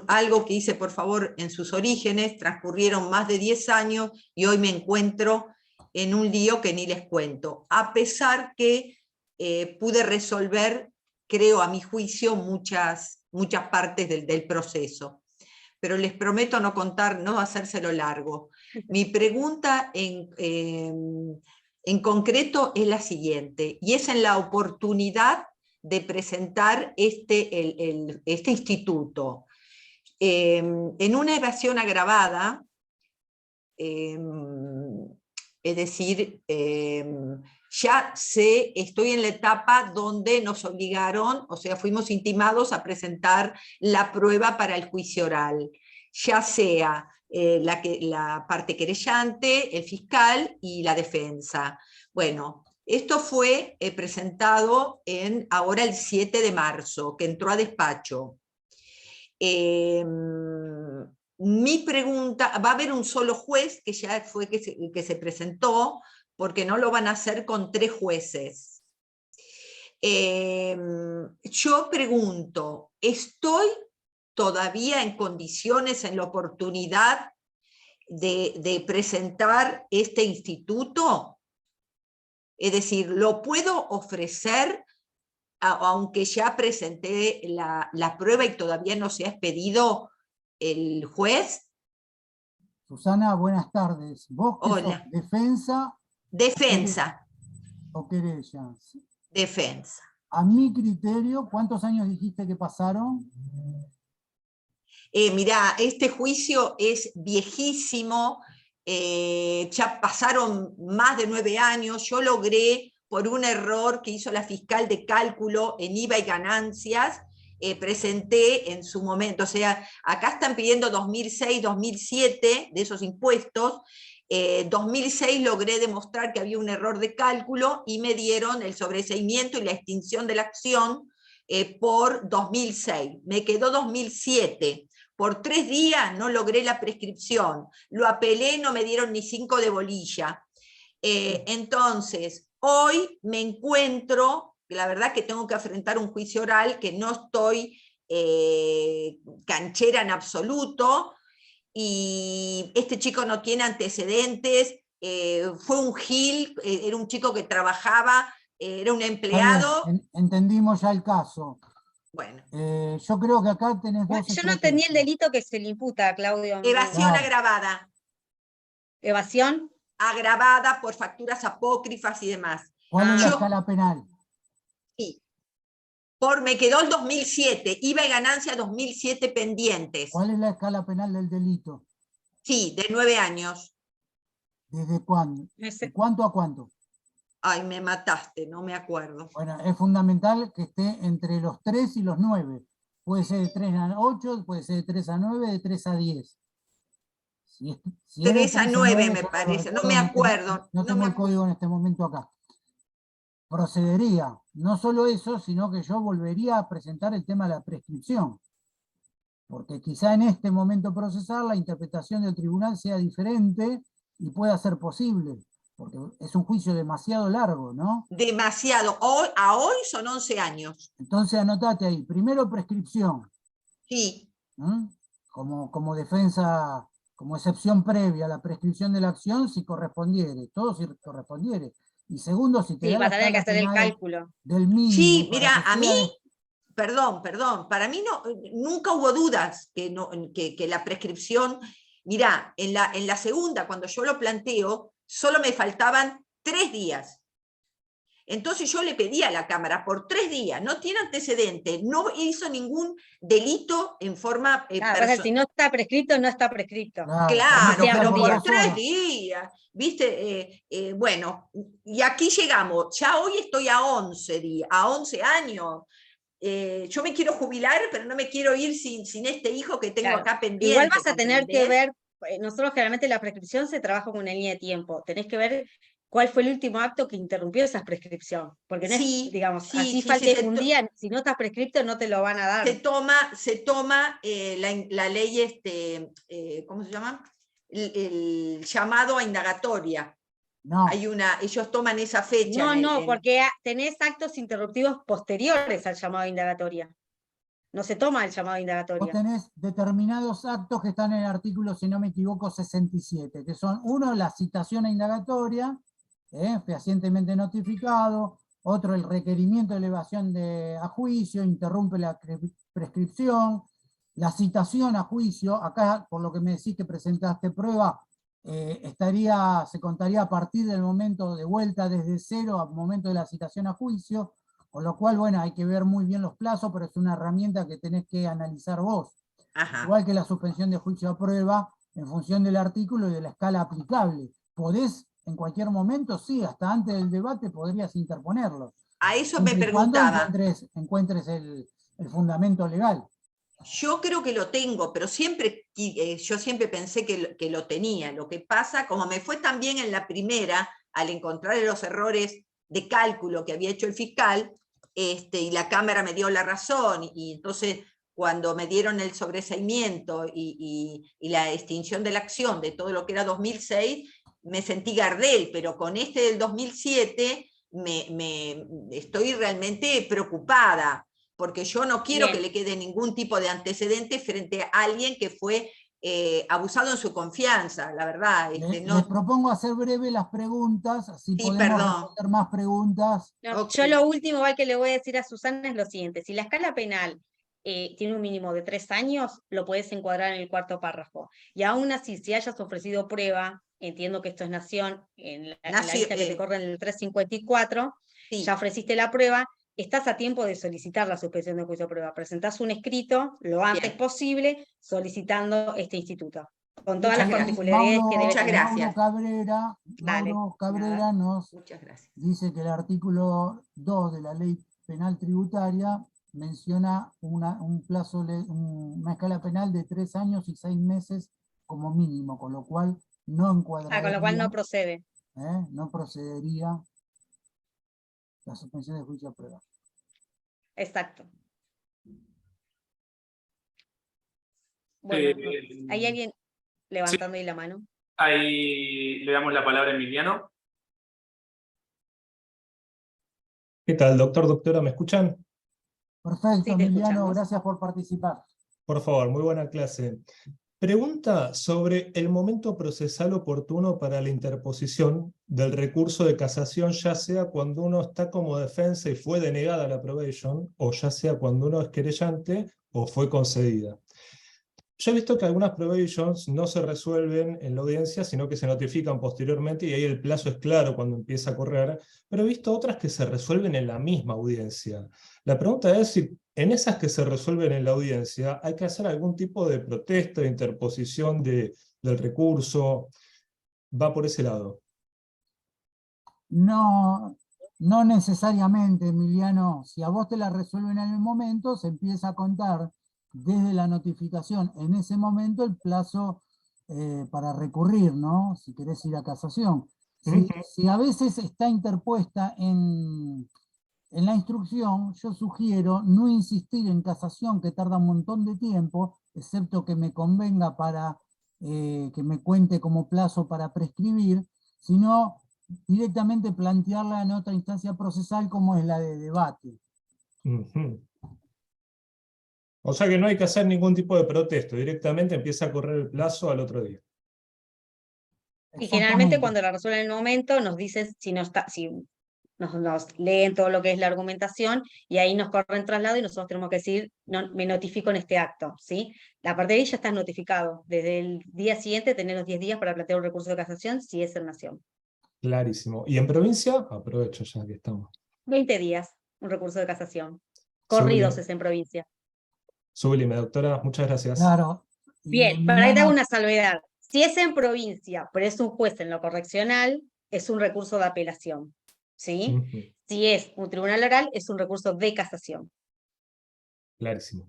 [SPEAKER 5] algo que hice, por favor, en sus orígenes. Transcurrieron más de 10 años y hoy me encuentro en un lío que ni les cuento. A pesar que pude resolver, creo, a mi juicio, muchas partes del proceso. Pero les prometo no hacérselo largo. Mi pregunta en concreto es la siguiente, y es en la oportunidad de presentar este instituto. En una evasión agravada, es decir, ya estoy en la etapa donde nos obligaron, o sea, fuimos intimados a presentar la prueba para el juicio oral, ya sea la parte querellante, el fiscal y la defensa. Bueno, esto fue presentado ahora el 7 de marzo, que entró a despacho. Mi pregunta, va a haber un solo juez, que ya fue que se presentó, porque no lo van a hacer con 3 jueces. Yo pregunto, ¿estoy todavía en condiciones, en la oportunidad de presentar este instituto? Es decir, ¿lo puedo ofrecer aunque ya presenté la prueba y todavía no se ha expedido el juez?
[SPEAKER 1] Susana, buenas tardes. ¿Vos qué sos? ¿Defensa?
[SPEAKER 5] Defensa.
[SPEAKER 1] ¿O querella?
[SPEAKER 5] Defensa.
[SPEAKER 1] A mi criterio, ¿cuántos años dijiste que pasaron?
[SPEAKER 5] Mirá, este juicio es viejísimo, ya pasaron más de 9 años, yo logré, por un error que hizo la fiscal de cálculo en IVA y ganancias, presenté en su momento, o sea, acá están pidiendo 2006, 2007 de esos impuestos. 2006 logré demostrar que había un error de cálculo y me dieron el sobreseimiento y la extinción de la acción por 2006. Me quedó 2007. Por 3 días no logré la prescripción. Lo apelé, no me dieron ni 5 de bolilla. Entonces, hoy me encuentro, la verdad que tengo que afrontar un juicio oral, que no estoy canchera en absoluto, y este chico no tiene antecedentes, fue un gil, era un chico que trabajaba, era un empleado.
[SPEAKER 1] Entendimos ya el caso.
[SPEAKER 5] Bueno.
[SPEAKER 1] Yo creo que acá tenés dos
[SPEAKER 2] Yo no entendí el delito que se le imputa, Claudio.
[SPEAKER 5] Evasión
[SPEAKER 1] No.
[SPEAKER 5] agravada.
[SPEAKER 2] ¿Evasión?
[SPEAKER 5] Agravada por facturas apócrifas y demás.
[SPEAKER 1] ¿Cuál es la escala penal?
[SPEAKER 5] Sí. Me quedó el 2007, IVA y ganancia 2007 pendientes.
[SPEAKER 1] ¿Cuál es la escala penal del delito?
[SPEAKER 5] Sí, de 9 años.
[SPEAKER 1] ¿Desde cuándo? ¿De cuánto a cuánto?
[SPEAKER 5] Ay, me mataste, no me acuerdo.
[SPEAKER 1] Bueno, es fundamental que esté entre los 3 y los 9. Puede ser de 3 a 8, puede ser de 3 a 9, de 3 a 10. Si es de
[SPEAKER 5] 3 a 9 me
[SPEAKER 1] yo
[SPEAKER 5] parece, no
[SPEAKER 1] recuerdo
[SPEAKER 5] me
[SPEAKER 1] en este
[SPEAKER 5] acuerdo.
[SPEAKER 1] no tengo
[SPEAKER 5] me
[SPEAKER 1] el código en este momento acá. Procedería, no solo eso, sino que yo volvería a presentar el tema de la prescripción. Porque quizá en este momento procesal la interpretación del tribunal sea diferente y pueda ser posible, porque es un juicio demasiado largo, ¿no?
[SPEAKER 5] Demasiado. A hoy son 11 años.
[SPEAKER 1] Entonces anotate ahí, primero prescripción.
[SPEAKER 5] Sí.
[SPEAKER 1] Como defensa, como excepción previa a la prescripción de la acción, si correspondiere, todo si correspondiere. Y segundo, si te
[SPEAKER 2] Sí,
[SPEAKER 1] da
[SPEAKER 2] vas
[SPEAKER 1] la
[SPEAKER 2] a tener que
[SPEAKER 1] escala
[SPEAKER 2] hacer el
[SPEAKER 1] penal
[SPEAKER 2] cálculo.
[SPEAKER 1] del mínimo.
[SPEAKER 5] Sí,
[SPEAKER 1] para
[SPEAKER 5] mira,
[SPEAKER 1] que
[SPEAKER 5] a
[SPEAKER 1] sea
[SPEAKER 5] mí, perdón, para mí no, nunca hubo dudas que la prescripción, mira, en la segunda, cuando yo lo planteo, solo me faltaban 3 días. Entonces yo le pedí a la Cámara por 3 días, no tiene antecedente, no hizo ningún delito en forma
[SPEAKER 2] Claro, si no está prescrito, no está prescrito.
[SPEAKER 5] Claro,
[SPEAKER 2] Se
[SPEAKER 5] pero por
[SPEAKER 2] amplía.
[SPEAKER 5] 3 días, ¿viste? Bueno, y aquí llegamos, ya hoy estoy a 11 días, a 11 años. Yo me quiero jubilar, pero no me quiero ir sin este hijo que tengo
[SPEAKER 2] Claro.
[SPEAKER 5] acá pendiente.
[SPEAKER 2] Igual vas a tener que
[SPEAKER 5] ¿comprendés?
[SPEAKER 2] ver, nosotros generalmente la prescripción se trabaja con una línea de tiempo, tenés que ver cuál fue el último acto que interrumpió esa prescripción, porque no es,
[SPEAKER 5] Sí,
[SPEAKER 2] digamos,
[SPEAKER 5] sí,
[SPEAKER 2] así
[SPEAKER 5] sí,
[SPEAKER 2] falte un día, si no estás prescripto no te lo van a dar.
[SPEAKER 5] se toma la ley, ¿cómo se llama? El llamado a indagatoria.
[SPEAKER 1] No,
[SPEAKER 5] Ellos toman esa fecha.
[SPEAKER 2] No, porque tenés actos interruptivos posteriores al llamado a indagatoria. No se toma el llamado a
[SPEAKER 1] vos
[SPEAKER 2] indagatoria.
[SPEAKER 1] tenés determinados actos que están en el artículo, si no me equivoco, 67, que son, uno, la citación a indagatoria, fehacientemente notificado; otro, el requerimiento de elevación a juicio, interrumpe la prescripción; la citación a juicio, acá, por lo que me decís que presentaste prueba, se contaría a partir del momento de vuelta desde cero al momento de la citación a juicio, con lo cual, bueno, hay que ver muy bien los plazos, pero es una herramienta que tenés que analizar vos.
[SPEAKER 5] Ajá.
[SPEAKER 1] Igual que la suspensión de juicio a prueba, en función del artículo y de la escala aplicable. ¿Podés en cualquier momento? Sí, hasta antes del debate podrías interponerlo.
[SPEAKER 5] A eso me
[SPEAKER 1] Cuando
[SPEAKER 5] preguntaba.
[SPEAKER 1] encuentres el fundamento legal.
[SPEAKER 5] Yo creo que lo tengo, pero yo siempre pensé que lo tenía. Lo que pasa, como me fue tan bien en la primera, al encontrar los errores de cálculo que había hecho el fiscal, y la Cámara me dio la razón, y entonces cuando me dieron el sobreseimiento y la extinción de la acción de todo lo que era 2006, me sentí Gardel, pero con este del 2007 estoy realmente preocupada, porque yo no quiero
[SPEAKER 2] Bien.
[SPEAKER 5] que le quede ningún tipo de antecedente frente a alguien que fue abusado en su confianza, la verdad.
[SPEAKER 1] Les propongo hacer breve las preguntas, así
[SPEAKER 5] Sí,
[SPEAKER 1] podemos
[SPEAKER 5] perdón.
[SPEAKER 1] responder más preguntas.
[SPEAKER 2] No,
[SPEAKER 5] Ok.
[SPEAKER 2] yo lo último igual que le voy a decir a Susana es lo siguiente: si la escala penal tiene un mínimo de 3 años, lo puedes encuadrar en el 4º párrafo. Y aún así, si hayas ofrecido prueba, entiendo que esto es Nación, en la lista que te corre en el 354,
[SPEAKER 5] sí.
[SPEAKER 2] ya ofreciste la prueba, estás a tiempo de solicitar la suspensión de juicio de prueba. Presentás un escrito lo antes
[SPEAKER 5] Bien.
[SPEAKER 2] posible solicitando este instituto, con todas
[SPEAKER 5] Muchas
[SPEAKER 2] las
[SPEAKER 5] gracias.
[SPEAKER 2] particularidades que debe
[SPEAKER 5] Muchas
[SPEAKER 2] tener.
[SPEAKER 5] gracias.
[SPEAKER 1] Mauro Cabrera nos
[SPEAKER 5] Muchas gracias.
[SPEAKER 1] dice que el artículo 2 de la Ley Penal Tributaria menciona una escala penal de 3 años y 6 meses como mínimo, con lo cual no encuadraría,
[SPEAKER 2] Con lo cual no procede.
[SPEAKER 1] no procedería la suspensión de juicio a prueba.
[SPEAKER 2] Exacto. Bueno, ¿hay alguien levantando ahí la mano?
[SPEAKER 3] Ahí le damos la palabra a Emiliano.
[SPEAKER 6] ¿Qué tal, doctor, doctora? ¿Me escuchan?
[SPEAKER 1] Perfecto,
[SPEAKER 2] Sí, te
[SPEAKER 1] Emiliano,
[SPEAKER 2] escuchamos.
[SPEAKER 1] gracias por participar.
[SPEAKER 6] Por favor, muy buena clase. Pregunta sobre el momento procesal oportuno para la interposición del recurso de casación, ya sea cuando uno está como defensa y fue denegada la probation, o ya sea cuando uno es querellante o fue concedida. Yo he visto que algunas provisions no se resuelven en la audiencia, sino que se notifican posteriormente y ahí el plazo es claro cuando empieza a correr, pero he visto otras que se resuelven en la misma audiencia. La pregunta es si en esas que se resuelven en la audiencia hay que hacer algún tipo de protesta, de interposición del recurso. ¿Va por ese lado?
[SPEAKER 1] No, no necesariamente, Emiliano. Si a vos te la resuelven en el momento, se empieza a contar desde la notificación en ese momento el plazo para recurrir, ¿no? Si querés ir a casación. Si a veces está interpuesta en la instrucción, yo sugiero no insistir en casación, que tarda un montón de tiempo, excepto que me convenga para que me cuente como plazo para prescribir, sino directamente plantearla en otra instancia procesal como es la de debate.
[SPEAKER 6] Ujú. O sea que no hay que hacer ningún tipo de protesto, directamente empieza a correr el plazo al otro día.
[SPEAKER 2] Y generalmente
[SPEAKER 1] Exactamente.
[SPEAKER 2] cuando la resuelven en el momento nos dicen si no está, si nos leen todo lo que es la argumentación y ahí nos corren traslado y nosotros tenemos que decir, no, me notifico en este acto, ¿sí? A partir de ahí ya estás notificado. Desde el día siguiente tenés los 10 días para plantear un recurso de casación si es en nación.
[SPEAKER 6] Clarísimo. ¿Y en provincia? Aprovecho ya que estamos.
[SPEAKER 2] 20 días, un recurso de casación. Corridos
[SPEAKER 6] Sublime,
[SPEAKER 2] es en provincia.
[SPEAKER 6] sublime, doctora, muchas gracias.
[SPEAKER 1] Claro. Y
[SPEAKER 2] Bien, para que te haga
[SPEAKER 1] Emiliano,
[SPEAKER 2] una salvedad. Si es en provincia, pero es un juez en lo correccional, es un recurso de apelación, ¿sí?
[SPEAKER 6] Ujú.
[SPEAKER 2] Si es un tribunal oral, es un recurso de casación.
[SPEAKER 6] Clarísimo.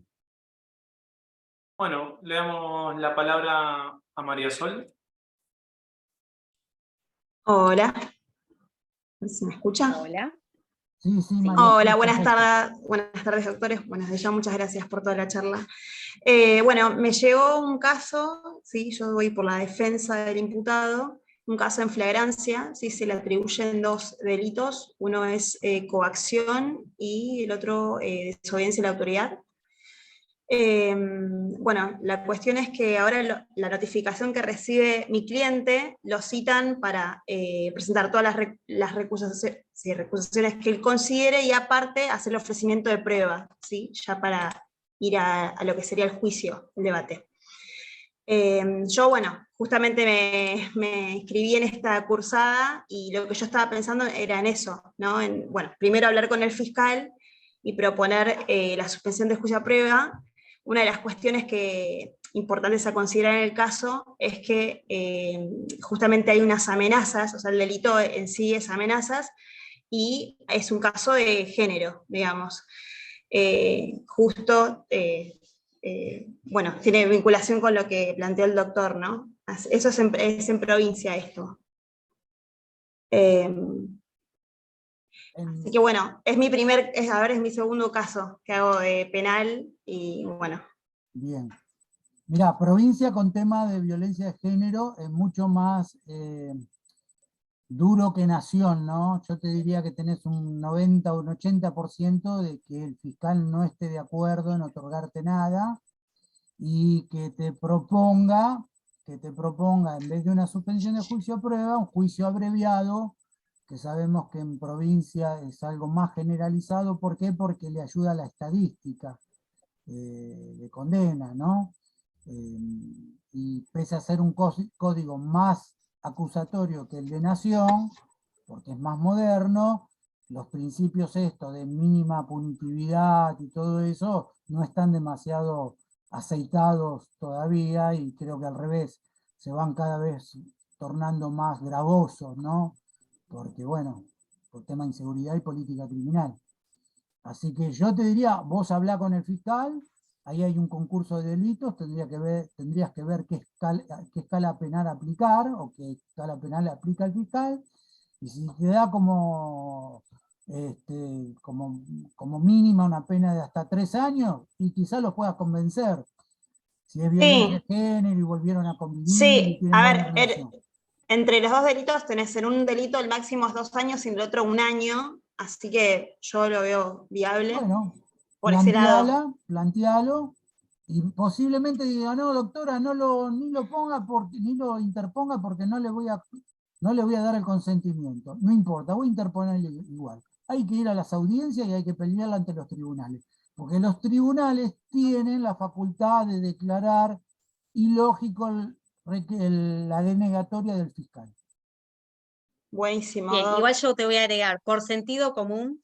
[SPEAKER 3] Bueno, le damos la palabra a María Sol.
[SPEAKER 7] Hola, ¿se me escucha?
[SPEAKER 2] Hola.
[SPEAKER 1] sí, sí, María.
[SPEAKER 7] Hola,
[SPEAKER 1] sí,
[SPEAKER 7] buenas
[SPEAKER 1] perfecto.
[SPEAKER 7] tardes, doctores. Buenas días, muchas gracias por toda la charla. Bueno, me llegó un caso, ¿sí? Yo voy por la defensa del imputado, un caso en flagrancia, ¿sí? Se le atribuyen 2 delitos, uno es coacción y el otro desobediencia a la autoridad. Bueno, la cuestión es que ahora la notificación que recibe mi cliente lo citan para presentar todas las recusaciones que él considere y aparte hacer el ofrecimiento de prueba, ¿sí? Ya para ir a lo que sería el juicio, el debate. Yo, bueno, justamente me inscribí en esta cursada y lo que yo estaba pensando era en eso, ¿no? Bueno, primero hablar con el fiscal y proponer la suspensión de juicio a prueba. Una de las cuestiones importantes a considerar en el caso es que justamente hay unas amenazas, o sea, el delito en sí es amenazas, y es un caso de género, digamos. Bueno, tiene vinculación con lo que planteó el doctor, ¿no? Eso es en provincia esto. Así que bueno, es mi segundo caso que hago de penal y bueno.
[SPEAKER 1] Bien. Mirá, provincia con tema de violencia de género es mucho más duro que nación, ¿no? Yo te diría que tenés un 90 o un 80% de que el fiscal no esté de acuerdo en otorgarte nada y que te proponga, en vez de una suspensión de juicio a prueba, un juicio abreviado, que sabemos que en provincia es algo más generalizado. ¿Por qué? Porque le ayuda a la estadística de condena, ¿no? Y pese a ser un código más acusatorio que el de nación, porque es más moderno, los principios estos de mínima punitividad y todo eso no están demasiado aceitados todavía, y creo que al revés, se van cada vez tornando más gravosos, ¿no? Porque bueno, por tema de inseguridad y política criminal. Así que yo te diría, vos hablá con el fiscal, ahí hay un concurso de delitos, tendrías que ver qué escala penal aplicar o qué escala penal aplica el fiscal, y si te da como mínima una pena de hasta 3 años, y quizás los puedas convencer. Si es violencia de género y volvieron a convivir y
[SPEAKER 7] Sí,
[SPEAKER 1] tienen
[SPEAKER 7] a
[SPEAKER 1] buena
[SPEAKER 7] ver,
[SPEAKER 1] relación.
[SPEAKER 7] entre los 2 delitos tenés en un delito el máximo es 2 años y en el otro 1 año, así que yo lo veo viable
[SPEAKER 1] Bueno,
[SPEAKER 7] por ese lado.
[SPEAKER 1] plantealo, y posiblemente diga, no, doctora, ni lo ponga ni lo interponga porque no le voy a dar el consentimiento. No importa, voy a interponer igual. Hay que ir a las audiencias y hay que pelearla ante los tribunales, porque los tribunales tienen la facultad de declarar ilógico la denegatoria del fiscal.
[SPEAKER 7] Buenísimo.
[SPEAKER 2] Bien,
[SPEAKER 7] Doc.
[SPEAKER 2] igual yo te voy a agregar, por sentido común,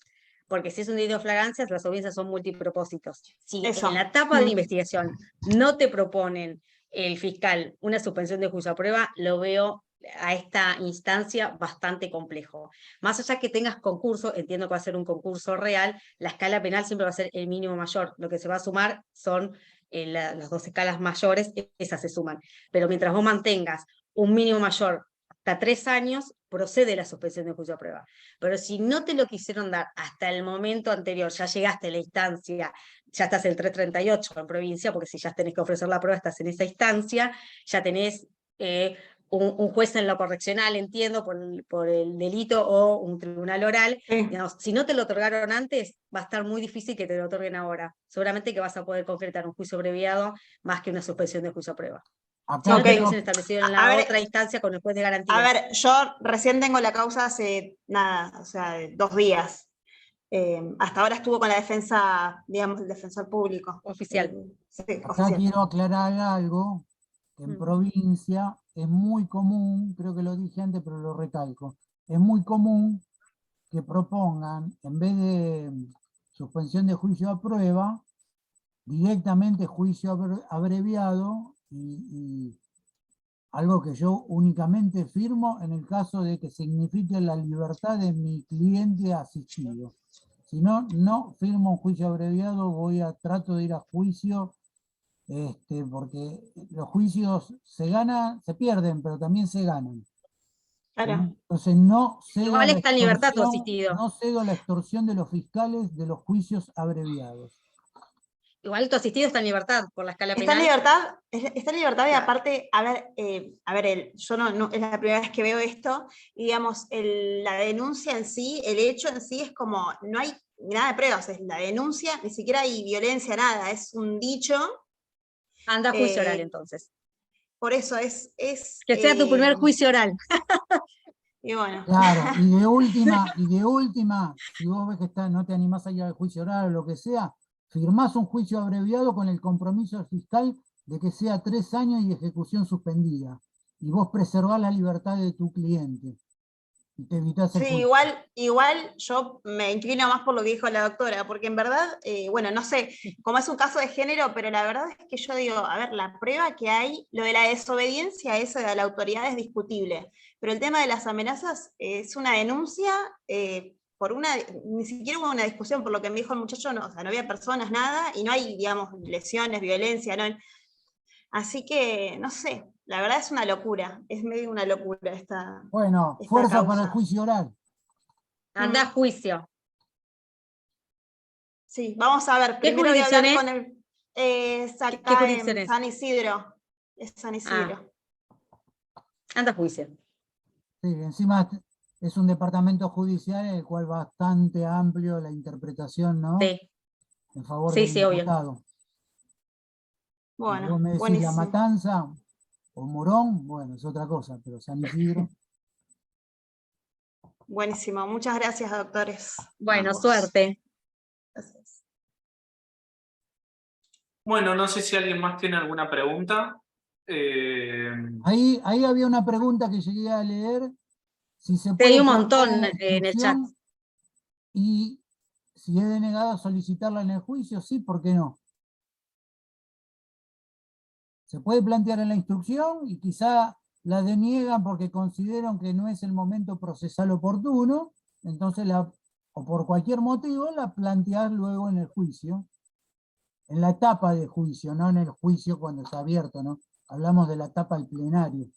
[SPEAKER 2] porque si es un delito de flagrancia, las audiencias son multipropósitos. Si
[SPEAKER 7] Eso.
[SPEAKER 2] en la etapa de
[SPEAKER 7] Mm.
[SPEAKER 2] investigación no te proponen el fiscal una suspensión de juicio a prueba, lo veo a esta instancia bastante complejo. Más allá que tengas concurso, entiendo que va a ser un concurso real, la escala penal siempre va a ser el mínimo mayor. Lo que se va a sumar son las dos escalas mayores, esas se suman. Pero mientras vos mantengas un mínimo mayor hasta 3 años, procede la suspensión de juicio a prueba. Pero si no te lo quisieron dar hasta el momento anterior, ya llegaste a la instancia, ya estás en el 338 en provincia, porque si ya tenés que ofrecer la prueba, estás en esa instancia, ya tenés un juez en lo correccional, entiendo, por el delito, o un tribunal oral.
[SPEAKER 7] Sí.
[SPEAKER 2] Digamos, si no te lo otorgaron antes, va a estar muy difícil que te lo otorguen ahora. Seguramente que vas a poder concretar un juicio abreviado más que una suspensión de juicio a prueba. Si
[SPEAKER 1] Acá
[SPEAKER 2] no
[SPEAKER 7] Ok.
[SPEAKER 2] te
[SPEAKER 1] creo-
[SPEAKER 2] hubiesen establecido en
[SPEAKER 7] A
[SPEAKER 2] la
[SPEAKER 7] ver,
[SPEAKER 2] otra instancia con el juez de garantía.
[SPEAKER 7] A ver, yo recién tengo la causa hace nada, o sea, 2 días. Hasta ahora estuvo con la defensa, digamos, el defensor público.
[SPEAKER 2] Oficial.
[SPEAKER 7] Sí,
[SPEAKER 1] Acá
[SPEAKER 7] oficial.
[SPEAKER 1] quiero aclarar algo, que en
[SPEAKER 2] Mm.
[SPEAKER 1] provincia es muy común, creo que lo dije antes, pero lo recalco, es muy común que propongan, en vez de suspensión de juicio a prueba, directamente juicio abreviado y algo que yo únicamente firmo en el caso de que signifique la libertad de mi cliente asistido. Si no, no firmo un juicio abreviado, trato de ir a juicio, porque los juicios se ganan, se pierden, pero también se ganan.
[SPEAKER 7] Claro.
[SPEAKER 1] Entonces no cedo
[SPEAKER 2] Igual
[SPEAKER 1] la
[SPEAKER 2] está en libertad tu
[SPEAKER 1] extorsión,
[SPEAKER 2] asistido.
[SPEAKER 1] no cedo la extorsión de los fiscales de los juicios abreviados.
[SPEAKER 2] Igual tu asistido está en libertad por la escala
[SPEAKER 7] Está en
[SPEAKER 2] penal.
[SPEAKER 7] libertad, está en libertad y
[SPEAKER 2] Claro.
[SPEAKER 7] aparte, a ver, yo no, es la primera vez que veo esto, y digamos, la denuncia en sí, el hecho en sí es como, no hay nada de pruebas, es la denuncia, ni siquiera hay violencia, nada, es un dicho.
[SPEAKER 2] Anda a juicio
[SPEAKER 7] Eh,
[SPEAKER 2] oral entonces.
[SPEAKER 7] Por eso
[SPEAKER 2] Que sea tu primer juicio oral.
[SPEAKER 7] y bueno.
[SPEAKER 1] Claro, y de última, si vos ves que no te animás a ir al juicio oral o lo que sea, firmás un juicio abreviado con el compromiso del fiscal de que sea 3 años y ejecución suspendida. Y vos preservás la libertad de tu cliente. Y te evitás el
[SPEAKER 7] Sí,
[SPEAKER 1] juicio.
[SPEAKER 7] igual yo me inclino más por lo que dijo la doctora, porque en verdad, bueno, no sé, como es un caso de género, pero la verdad es que yo digo, a ver, la prueba que hay, lo de la desobediencia esa de la autoridad es discutible, pero el tema de las amenazas es una denuncia ni siquiera hubo una discusión, por lo que me dijo el muchacho, no, o sea, no había personas, nada, y no hay, digamos, lesiones, violencia, no. Así que, no sé, la verdad es una locura, es medio una locura esta
[SPEAKER 1] Bueno,
[SPEAKER 7] esta
[SPEAKER 1] fuerza
[SPEAKER 7] causa.
[SPEAKER 1] para el juicio oral.
[SPEAKER 2] Anda a juicio.
[SPEAKER 7] Sí, vamos a ver,
[SPEAKER 2] ¿Qué
[SPEAKER 7] primero voy a
[SPEAKER 2] jurisdicción
[SPEAKER 7] hablar
[SPEAKER 2] es?
[SPEAKER 7] con el... es
[SPEAKER 2] ¿Qué
[SPEAKER 7] acá
[SPEAKER 2] jurisdicción
[SPEAKER 7] en
[SPEAKER 2] es?
[SPEAKER 7] San Isidro. Es San Isidro.
[SPEAKER 2] Anda a juicio.
[SPEAKER 1] Sí, encima es un departamento judicial en el cual bastante amplio la interpretación, ¿no?
[SPEAKER 2] Sí,
[SPEAKER 1] En favor
[SPEAKER 2] sí,
[SPEAKER 1] del
[SPEAKER 2] sí, obvio.
[SPEAKER 1] imputado. Si vos
[SPEAKER 7] Bueno,
[SPEAKER 1] me decís La
[SPEAKER 7] buenísimo.
[SPEAKER 1] Matanza o Morón, bueno, es otra cosa, pero San Isidro.
[SPEAKER 7] Buenísimo. Muchas gracias, doctores.
[SPEAKER 2] Bueno,
[SPEAKER 7] Ambos.
[SPEAKER 2] suerte.
[SPEAKER 7] Gracias.
[SPEAKER 3] Bueno, no sé si alguien más tiene alguna pregunta.
[SPEAKER 1] Ahí había una pregunta que llegué a leer. Si se
[SPEAKER 2] Te
[SPEAKER 1] puede
[SPEAKER 2] di un
[SPEAKER 1] plantear
[SPEAKER 2] montón
[SPEAKER 1] la
[SPEAKER 2] en el chat.
[SPEAKER 1] instrucción y si es denegada solicitarla en el juicio, sí, ¿por qué no? Se puede plantear en la instrucción y quizá la deniegan porque consideran que no es el momento procesal oportuno, entonces o por cualquier motivo la plantear luego en el juicio, en la etapa de juicio, no en el juicio cuando está abierto, ¿no? Hablamos de la etapa del plenario.